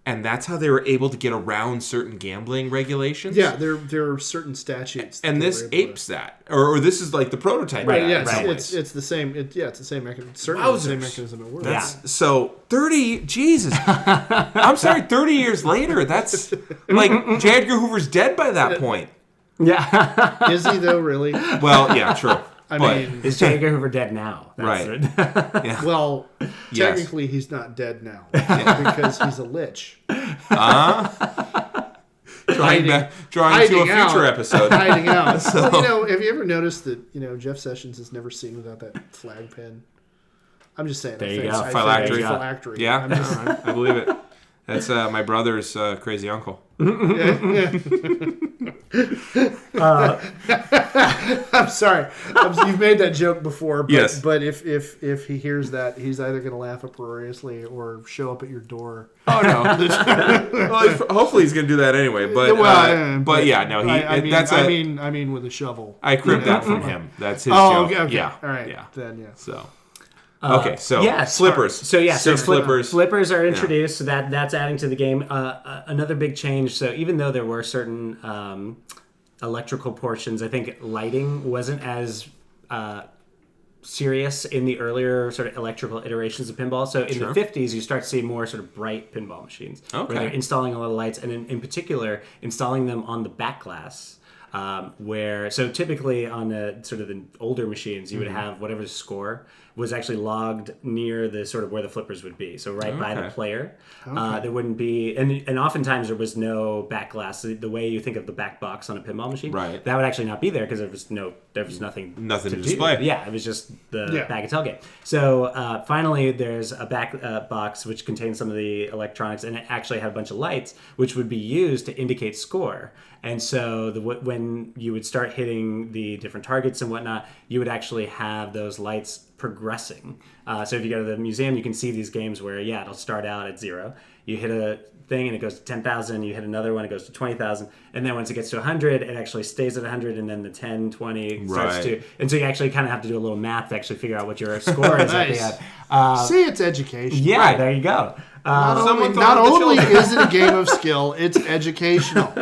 And that's how they were able to get around certain gambling regulations. Yeah, there are certain statutes. And this apes that. Or this is like the prototype. Right, of that yeah, in it's the same. It's the same mechanism. Certainly Wowzers. the same mechanism at work. So 30, Jesus. I'm sorry, 30 years later, that's like J. Edgar Hoover's dead by that point. Yeah. Is he though, really? Well, yeah, true. I mean, is J. Edgar Hoover dead now? Right. Yeah. Well, Yes. technically he's not dead now because he's a lich. Drawing to a future episode. Hiding out. Well, have you ever noticed that, Jeff Sessions is never seen without that flag pin? I'm just saying. There you go. Phylactery. Yeah, I believe it. That's my brother's crazy uncle. I'm sorry. You've made that joke before, but, Yes. but if he hears that, he's either going to laugh uproariously or show up at your door. Oh no! Well, hopefully he's going to do that anyway. But I mean with a shovel. I cribbed that from him. That's his joke. Okay. Yeah. All right. Yeah. Then yeah. So. Flippers. So Six flippers. Flippers are introduced, so that's adding to the game. Another big change. So even though there were certain electrical portions, I think lighting wasn't as serious in the earlier sort of electrical iterations of pinball. So in the 50s, you start to see more sort of bright pinball machines. Okay. Where they're installing a lot of lights, and in particular, installing them on the back glass. So typically on the sort of the older machines, you would have whatever the score was actually logged near the sort of where the flippers would be. So by the player, there wouldn't be, and oftentimes there was no back glass. The way you think of the back box on a pinball machine, right, that would actually not be there because there was nothing to display. Yeah, it was just the bag of tailgate. So finally, there's a back box which contains some of the electronics, and it actually had a bunch of lights which would be used to indicate score. And so when you would start hitting the different targets and whatnot, you would actually have those lights progressing. So if you go to the museum, you can see these games where, it'll start out at 0. You hit a thing and it goes to 10,000. You hit another one, it goes to 20,000. And then once it gets to 100, it actually stays at 100. And then the 10, 20 starts to... And so you actually kind of have to do a little math to actually figure out what your score is at the end. See, it's education. Yeah, right. There you go. Not only is it a game of skill, it's educational.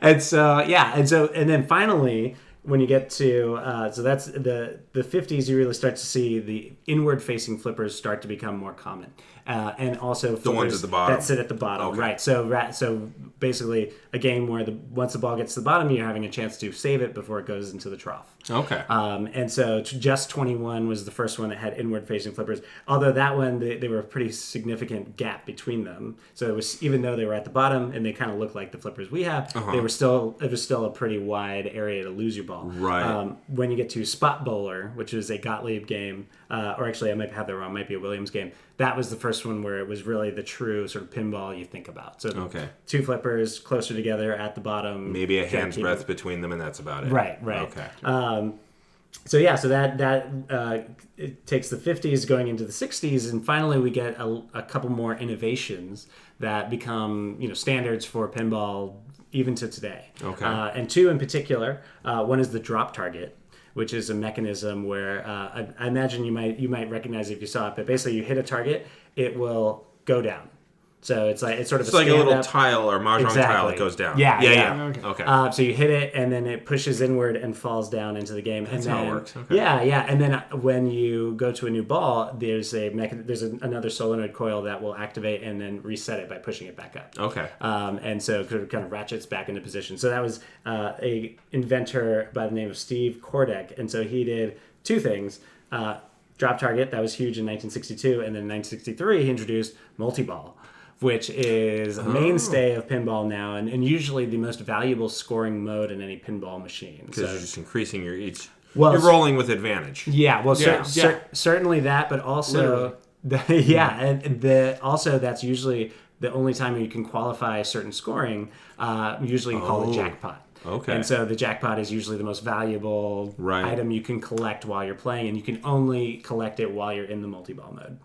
And then finally, when you get to so that's the 50s, you really start to see the inward facing flippers start to become more common, and also The ones at the bottom. that sit at the bottom, Okay. right? So basically a game where once the ball gets to the bottom, you're having a chance to save it before it goes into the trough. Okay. And so just 21 was the first one that had inward facing flippers. Although that one, they were a pretty significant gap between them. So it was, even though they were at the bottom and they kind of looked like the flippers we have, it was still a pretty wide area to lose your ball. Right. When you get to Spot Bowler, which is a Gottlieb game, or actually I might have that wrong, it might be a Williams game. That was the first one where it was really the true sort of pinball you think about. So two flippers closer together at the bottom. Maybe a hand's breadth between them, and that's about it. Right. Okay. So that it takes the 50s going into the 60s, and finally we get a couple more innovations that become standards for pinball even to today. Okay. And two in particular. One is the drop target, which is a mechanism where I imagine you might recognize it if you saw it, but basically you hit a target, it will go down. So it's like a little tile or mahjong tile that goes down. Yeah. Okay. So you hit it, and then it pushes inward and falls down into the game. That's and then, how it works. Okay. Yeah. And then when you go to a new ball, there's another solenoid coil that will activate and then reset it by pushing it back up. Okay. And so it kind of ratchets back into position. So that was a inventor by the name of Steve Kordek, and so he did two things. Drop target, that was huge in 1962, and then in 1963 he introduced multi-ball, which is a mainstay of pinball now, and usually the most valuable scoring mode in any pinball machine. Because you're just increasing your each. Well, you're rolling with advantage. Yeah, well, certainly that, but also also that's usually the only time you can qualify a certain scoring. Usually you call it jackpot. Okay. And so the jackpot is usually the most valuable item you can collect while you're playing, and you can only collect it while you're in the multi-ball mode.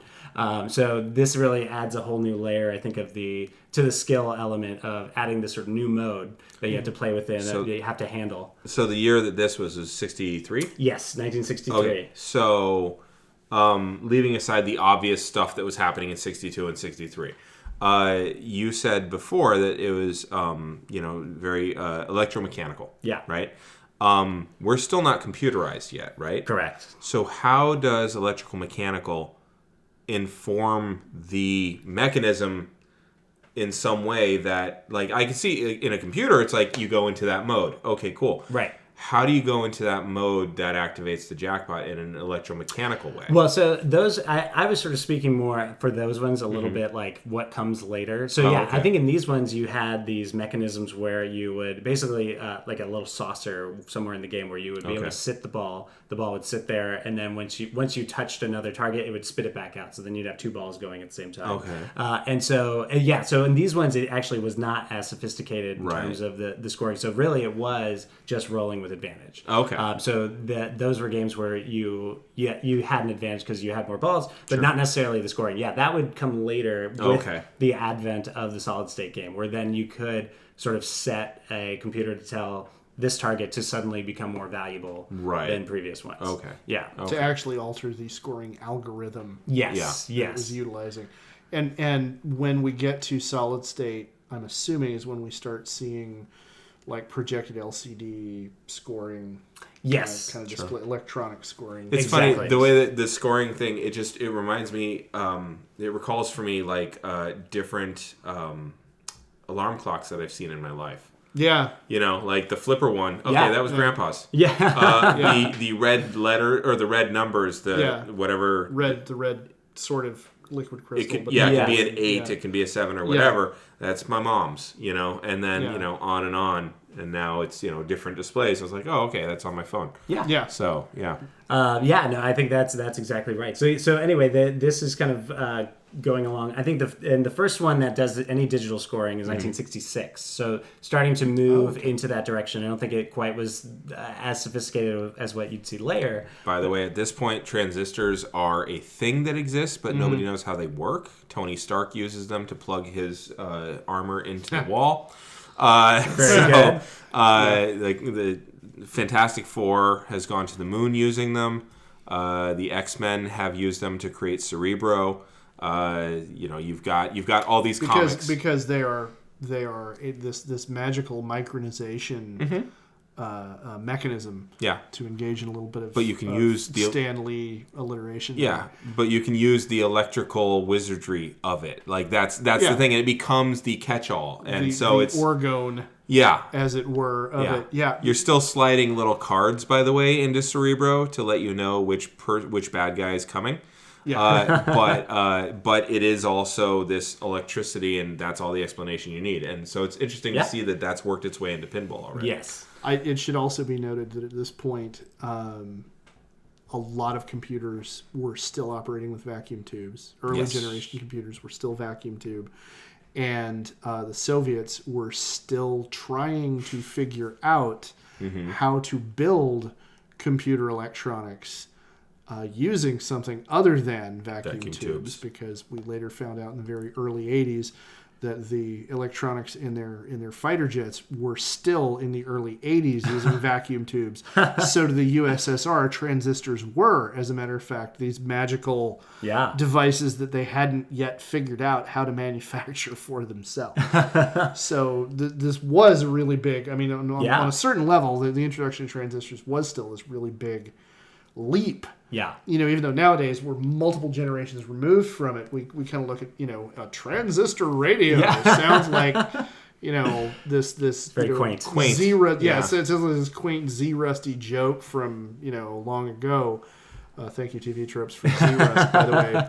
So this really adds a whole new layer, I think, to the skill element of adding this sort of new mode that you have to play within, that you have to handle. So the year that this was 63? Yes, 1963. Okay. So leaving aside the obvious stuff that was happening in 62 and 63, you said before that it was, very electromechanical. Yeah. Right? We're still not computerized yet, right? Correct. So how does electrical mechanical inform the mechanism in some way that, like, I can see in a computer, it's like you go into that mode. Okay, cool. Right. How do you go into that mode that activates the jackpot in an electromechanical way? Well, so those, I was sort of speaking more for those ones a little bit like what comes later. So I think in these ones you had these mechanisms where you would basically, like a little saucer somewhere in the game where you would be able to sit the ball would sit there, and then once you touched another target, it would spit it back out. So then you'd have two balls going at the same time. Okay. So in these ones it actually was not as sophisticated in terms of the scoring. So really it was just rolling with advantage. Okay. So those were games where you had an advantage because you had more balls, but not necessarily the scoring. Yeah, that would come later with the advent of the solid state game, where then you could sort of set a computer to tell this target to suddenly become more valuable than previous ones. Okay. Yeah. Okay. To actually alter the scoring algorithm. Yes. It was utilizing. And when we get to solid state, I'm assuming is when we start seeing like projected LCD scoring. Yes. Kind of display electronic scoring. It's funny the way that the scoring thing. It reminds me. It recalls for me like different alarm clocks that I've seen in my life. Yeah. Like the flipper one. Okay, that was Grandpa's. Yeah. The red letter or the red numbers. Whatever. The red sort of liquid crystal. It can be an 8. It can be a 7 or whatever. That's my mom's. And then on and on. And now it's different displays. I was like, oh, okay, that's on my phone. Yeah. So no, I think that's exactly right. So anyway, this is kind of going along. I think the first one that does any digital scoring is 1966. So starting to move into that direction. I don't think it quite was as sophisticated as what you'd see later. By the way, at this point, transistors are a thing that exists, but nobody knows how they work. Tony Stark uses them to plug his armor into the wall. Very good. Like the Fantastic Four has gone to the moon using them. The X-Men have used them to create Cerebro. You've got all these comics because they are this magical micronization mechanism to engage in a little bit of but you can use the Stan Lee alliteration. But you can use the electrical wizardry of it. Like that's the thing, and it becomes the catch-all. And so it's orgone, as it were, of it. Yeah. You're still sliding little cards, by the way, into Cerebro to let you know which bad guy is coming. Yeah. But it is also this electricity, and that's all the explanation you need. And so it's interesting to see that that's worked its way into pinball already. Yes. It should also be noted that at this point, a lot of computers were still operating with vacuum tubes. Early generation computers were still vacuum tube. And the Soviets were still trying to figure out how to build computer electronics using something other than vacuum tubes, because we later found out in the very early 80s that the electronics in their fighter jets were still in the early 80s using vacuum tubes. So to the USSR, transistors were, as a matter of fact, these magical devices that they hadn't yet figured out how to manufacture for themselves. So this was a really big, I mean, on a certain level, the introduction of transistors was still this really big leap. Yeah. Even though nowadays we're multiple generations removed from it, we kind of look at, a transistor radio. Sounds like, this very quaint. Z-Rusty, so it's this quaint Z-Rusty joke from, long ago. Thank you, TV Tropes, for Z-Rust, by the way.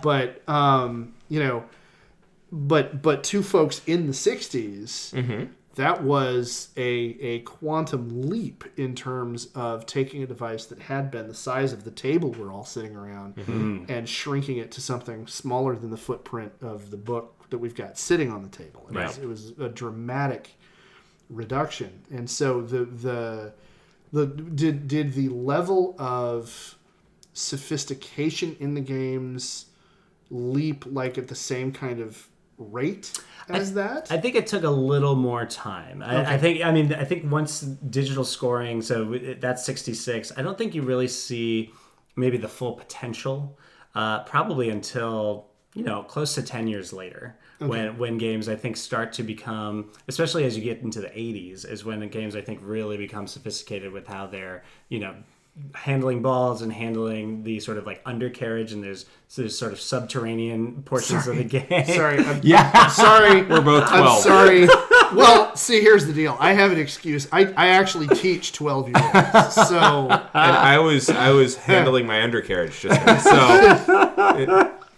But, but two folks in the 60s, that was a quantum leap in terms of taking a device that had been the size of the table we're all sitting around and shrinking it to something smaller than the footprint of the book that we've got sitting on the table. It was a dramatic reduction. And so did the level of sophistication in the games leap like at the same kind of rate as that? I think it took a little more time. I think once digital scoring, so that's 66, I don't think you really see maybe the full potential probably until, close to 10 years later. When games, I think, start to become, especially as you get into the 80s, is when the games, I think, really become sophisticated with how they're, handling balls and handling the sort of like undercarriage, and there's sort of subterranean portions of the game. Sorry. Sorry. We're both 12. I'm sorry. Well, see, here's the deal. I have an excuse. I actually teach 12-year-olds. So, and I was handling my undercarriage just now, so it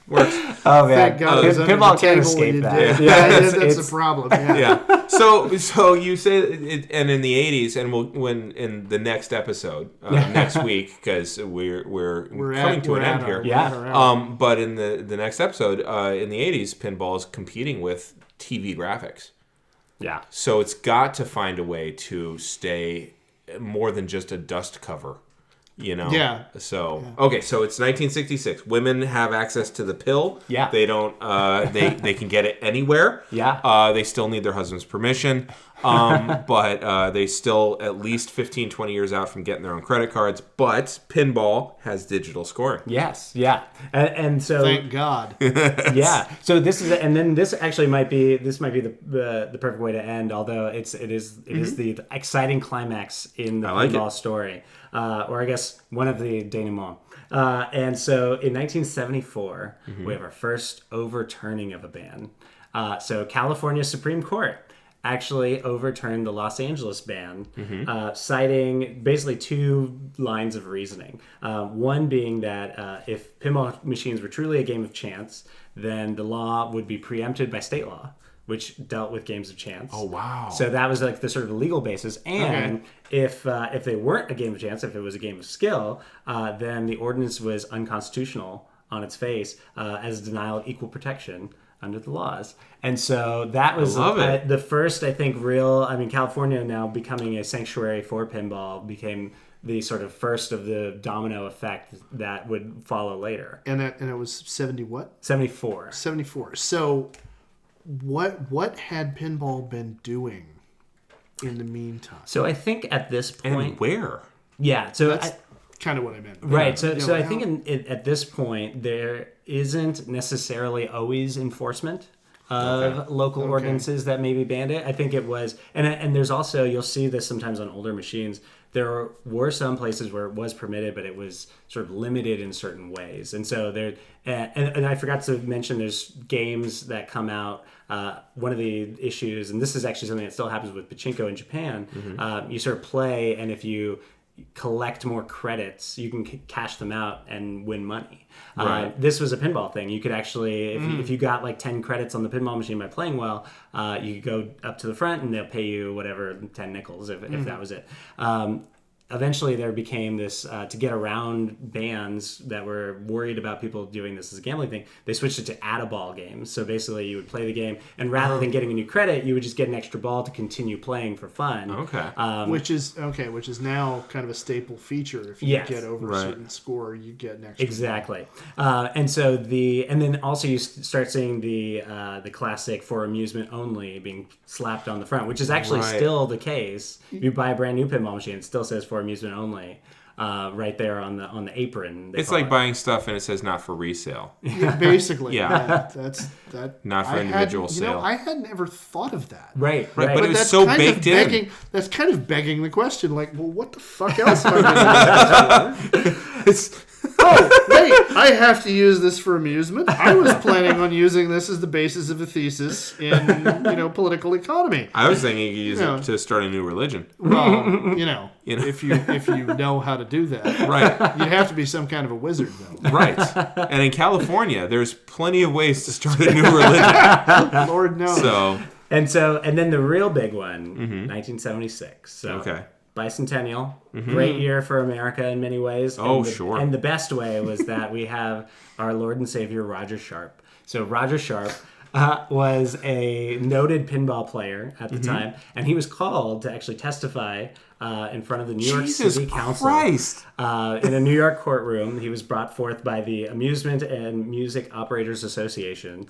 works. Oh man, thank God pinball can't escape that. That's a problem. Yeah. So you say it, and in the 80s, and when in the next episode next week, because we're coming to an end here. But in the next episode in the 80s, pinball is competing with TV graphics. Yeah. So it's got to find a way to stay more than just a dust cover. Yeah. So okay, so it's 1966. Women have access to the pill. Yeah. They don't. They can get it anywhere. Yeah. They still need their husband's permission. But they still at least 15, 20 years out from getting their own credit cards. But pinball has digital scoring. Yes. Yeah. And so thank God. Yeah. So this is, and then this actually might be the perfect way to end. Although it is the exciting climax in the pinball story. Or I guess one of the denouements. And so in 1974, we have our first overturning of a ban. So California Supreme Court actually overturned the Los Angeles ban, citing basically two lines of reasoning. One being that if pinball machines were truly a game of chance, then the law would be preempted by state law, which dealt with games of chance. Oh, wow. So that was like the sort of legal basis. And if they weren't a game of chance, if it was a game of skill, then the ordinance was unconstitutional on its face as denial of equal protection under the laws. And so that was the first, I think, California now becoming a sanctuary for pinball became the sort of first of the domino effect that would follow later. And it was 70 what? 74. 74. So what had pinball been doing in the meantime? So I think at this point... And where? Yeah, so... That's kind of what I meant. Right, so I think at this point, there isn't necessarily always enforcement of local ordinances that maybe banned it. I think it was, and there's also, you'll see this sometimes on older machines, there were some places where it was permitted, but it was sort of limited in certain ways. And so there, and I forgot to mention, there's games that come out. One of the issues, and this is actually something that still happens with pachinko in Japan, you sort of play, and if you collect more credits, you can cash them out and win money. Right. This was a pinball thing. You could actually, if you got like 10 credits on the pinball machine by playing well, you could go up to the front and they'll pay you whatever, 10 nickels if that was it. Eventually there became this, to get around bans that were worried about people doing this as a gambling thing, they switched it to add-a-ball games. So basically you would play the game, and rather than getting a new credit, you would just get an extra ball to continue playing for fun. Okay. Which is now kind of a staple feature. If you get over a certain score, you get an extra Exactly. And so and then also you start seeing the classic for amusement only being slapped on the front, which is actually still the case. You buy a brand new pinball machine, it still says for amusement only, right there on the apron. It's like buying stuff and it says not for resale. Yeah, basically. That's not for individual sale. I had never thought of that. Right. But it was so baked in. That's kind of begging the question. Like, well, what the fuck else am I going to use this for? Oh, wait, I have to use this for amusement. I was planning on using this as the basis of a thesis in, political economy. I was thinking you could use it to start a new religion. Well, if you know how to do that. Right. You have to be some kind of a wizard, though. Right. And in California, there's plenty of ways to start a new religion. Lord knows. And then the real big one, 1976. So. Okay. Bicentennial, great year for America in many ways. Sure. And the best way was that we have our Lord and Savior, Roger Sharp. So Roger Sharp was a noted pinball player at the time, and he was called to actually testify in front of the New York City Council. In a New York courtroom. He was brought forth by the Amusement and Music Operators Association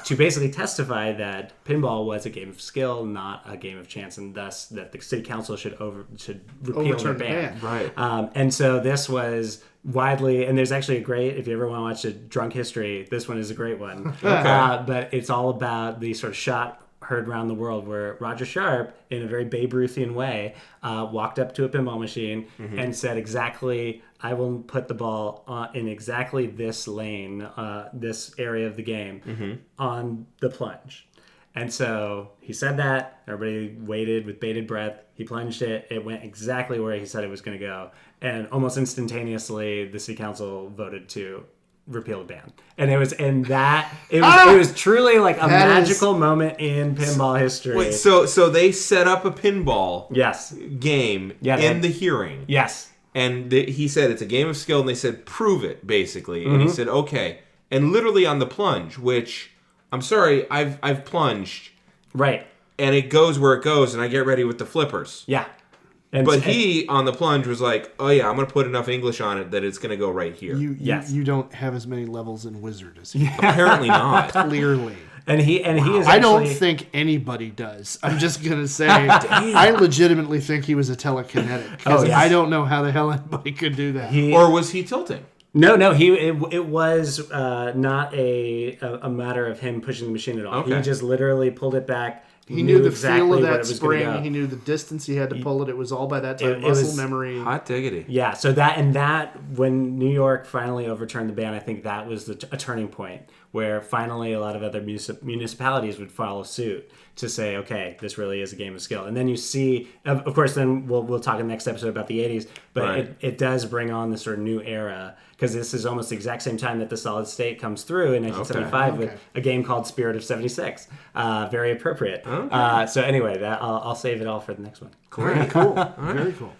to basically testify that pinball was a game of skill, not a game of chance, and thus that the City Council should repeal the ban. Right. And so this was widely, and there's actually if you ever want to watch a drunk history, this one is a great one. But it's all about the sort of shot heard around the world where Roger Sharp, in a very Babe Ruthian way, walked up to a pinball machine and said exactly, I will put the ball in exactly this lane, this area of the game, on the plunge. And so he said that, everybody waited with bated breath, he plunged it, it went exactly where he said it was going to go, and almost instantaneously the city council voted to repeal the ban. And it was truly like a magical moment in pinball history. Wait, so they set up a pinball game in the hearing. Yes. And he said it's a game of skill, and they said prove it, basically. And he said okay. And literally on the plunge, which I'm sorry, I've plunged. Right. And it goes where it goes, and I get ready with the flippers. Yeah. But he, on the plunge, was like, oh yeah, I'm going to put enough English on it that it's going to go right here. You don't have as many levels in Wizard as he does. Apparently not. Clearly. And he is actually... I don't think anybody does. I'm just going to say, I legitimately think he was a telekinetic. Because I don't know how the hell anybody could do that. Or was he tilting? No, it was not a matter of him pushing the machine at all. Okay. He just literally pulled it back. He knew the exactly feel of where that spring. He knew the distance he had to pull it. It was all by that time. Muscle memory. Hot diggity. Yeah, so that when New York finally overturned the ban, I think that was a turning point where finally a lot of other municipalities would follow suit to say, okay, this really is a game of skill. And then you see, of course, then we'll talk in the next episode about the 80s, but it does bring on this sort of new era, because this is almost the exact same time that the solid state comes through in 1975 with a game called Spirit of 76. Very appropriate. Okay. So anyway, I'll save it all for the next one. Very cool. Very cool.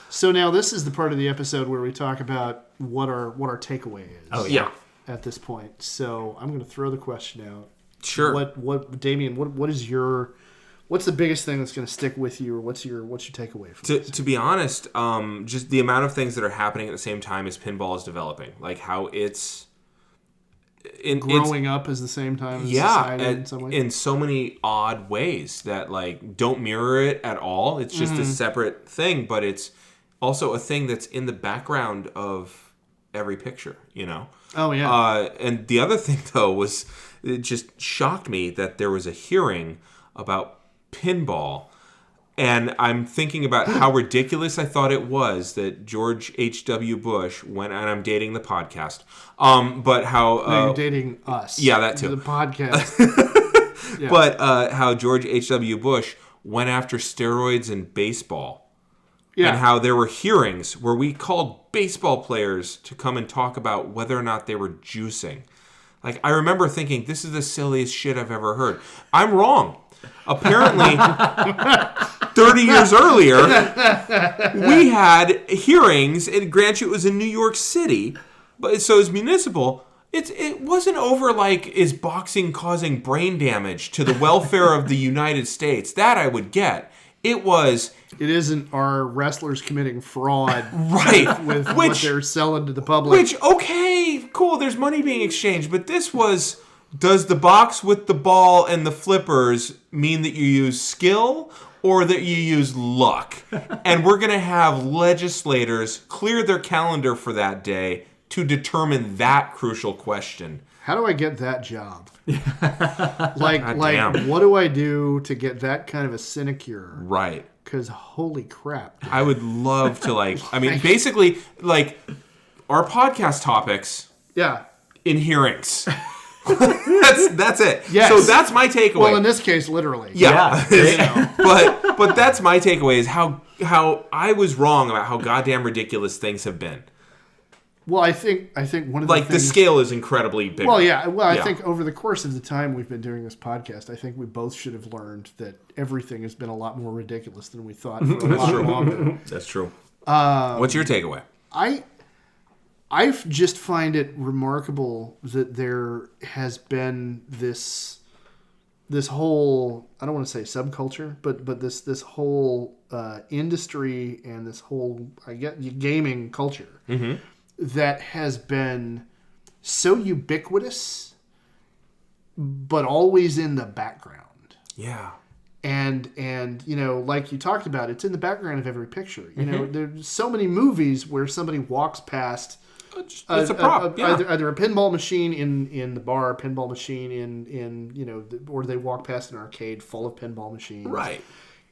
So now this is the part of the episode where we talk about what our takeaway is. Oh yeah. At this point, so I'm going to throw the question out. Sure. What, Damien? What's the biggest thing that's going to stick with you, or what's your takeaway from this? To be honest, just the amount of things that are happening at the same time as pinball is developing, like how it's growing up as the same time as society in some ways. In so many odd ways that like don't mirror it at all. It's just a separate thing, but it's also a thing that's in the background of every picture, you know. Oh yeah. And the other thing though was it just shocked me that there was a hearing about pinball. And I'm thinking about how ridiculous I thought it was that George H.W. Bush went, and I'm dating the podcast, but how... No, you're dating us. Yeah, that too. The podcast. Yeah. But how George H.W. Bush went after steroids in baseball. Yeah. And how there were hearings where we called baseball players to come and talk about whether or not they were juicing. Like, I remember thinking, this is the silliest shit I've ever heard. I'm wrong. Apparently, 30 years earlier, we had hearings, and grant you it was in New York City, but so it was municipal. It wasn't over like, is boxing causing brain damage to the welfare of the United States? That I would get. It was... It isn't our wrestlers committing fraud right with what they're selling to the public. Which, okay, cool, there's money being exchanged, but this was... Does the box with the ball and the flippers mean that you use skill or that you use luck? And we're going to have legislators clear their calendar for that day to determine that crucial question. How do I get that job? like, damn. What do I do to get that kind of a sinecure? Right. Because holy crap. I would love to, basically, our podcast topics Yeah. in hearings. that's it. Yes. So that's my takeaway. Well, in this case, literally. Yeah. Yeah. but that's my takeaway is how I was wrong about how goddamn ridiculous things have been. Well, I think one of the things... the scale is incredibly big. Well, yeah. Well, I think over the course of the time we've been doing this podcast, I think we both should have learned that everything has been a lot more ridiculous than we thought for a lot longer. That's true. What's your takeaway? I just find it remarkable that there has been this whole, I don't want to say subculture, but this whole industry and this whole gaming culture that has been so ubiquitous, but always in the background. Yeah. And like you talked about, it's in the background of every picture. There's so many movies where somebody walks past. It's a prop. Either a pinball machine in the bar, a pinball machine in or they walk past an arcade full of pinball machines. Right.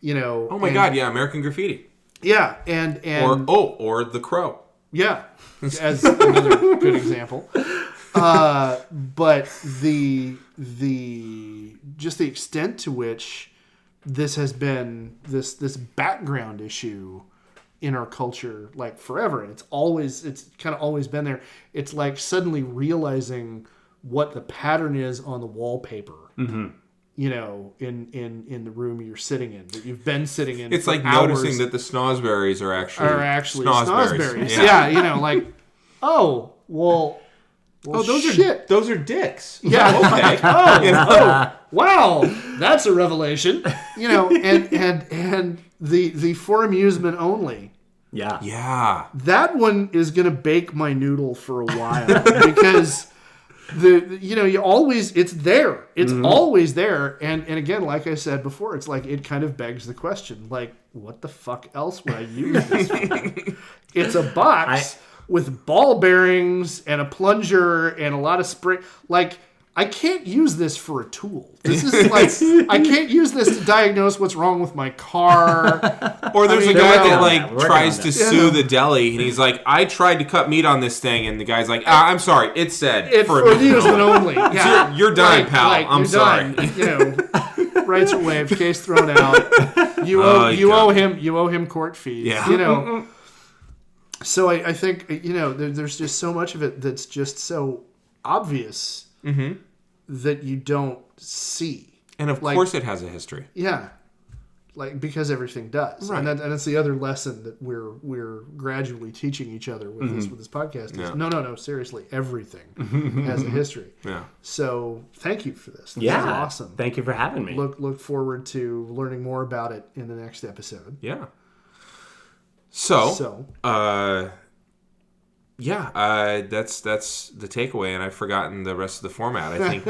Oh my God! Yeah, American Graffiti. Yeah, and or The Crow. Yeah, as another good example. But the extent to which this has been this background issue in our culture like forever, and it's kind of always been there. It's like suddenly realizing what the pattern is on the wallpaper. Mm-hmm. In the room you're sitting in, that you've been sitting in. It's for like hours. noticing that the snozberries are actually snozberries. Yeah, those are dicks. Yeah. Okay. Wow, that's a revelation. And the for amusement only. Yeah. Yeah. That one is gonna bake my noodle for a while because it's there. It's always there. And again, like I said before, it's like it kind of begs the question, like, what the fuck else would I use this for? It's a box with ball bearings and a plunger and a lot of spring. Like, I can't use this for a tool. This is like, I can't use this to diagnose what's wrong with my car. Or there's a guy that tries to sue the deli, and he's like, I tried to cut meat on this thing, and the guy's like, I'm sorry, it said for amusement only. Yeah. You're done, pal. I'm sorry. Done. Rights are waived, case thrown out. You owe him court fees. Yeah. So I think there's just so much of it that's just so obvious that you don't see. And of course it has a history. Yeah. Because everything does. Right. And that's the other lesson that we're gradually teaching each other with this podcast is no, seriously, everything has a history. Yeah. So thank you for this. This is awesome. Thank you for having me. Look forward to learning more about it in the next episode. Yeah. So that's the takeaway, and I've forgotten the rest of the format, I think.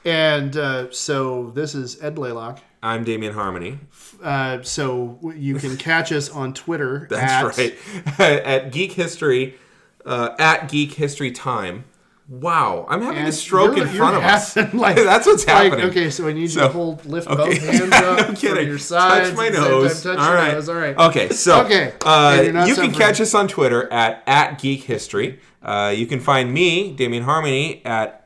And so this is Ed Blaylock. I'm Damien Harmony. So you can catch us on Twitter. That's right. At Geek History, at Geek History Time. Wow, I'm having a And stroke in front of us. That's what's happening. Okay, so I need you to lift both hands up I'm from kidding. your sides. Touch my at the same nose. time. Touch All your right. nose. All right. Okay, so Okay. And you're not you can suffering. catch us on Twitter at Geek History. You can find me, Damien Harmony, at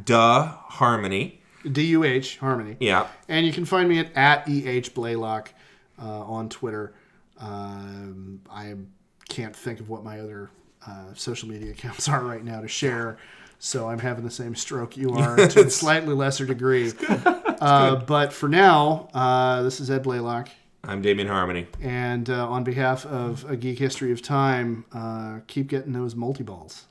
DuhHarmony. DUH Harmony. Yeah. And you can find me at EH Blaylock on Twitter. I can't think of what my other social media accounts are right now to share, so I'm having the same stroke you are to a slightly lesser degree. But for now, this is Ed Blaylock. I'm Damien Harmony. And on behalf of A Geek History of Time, keep getting those multi-balls.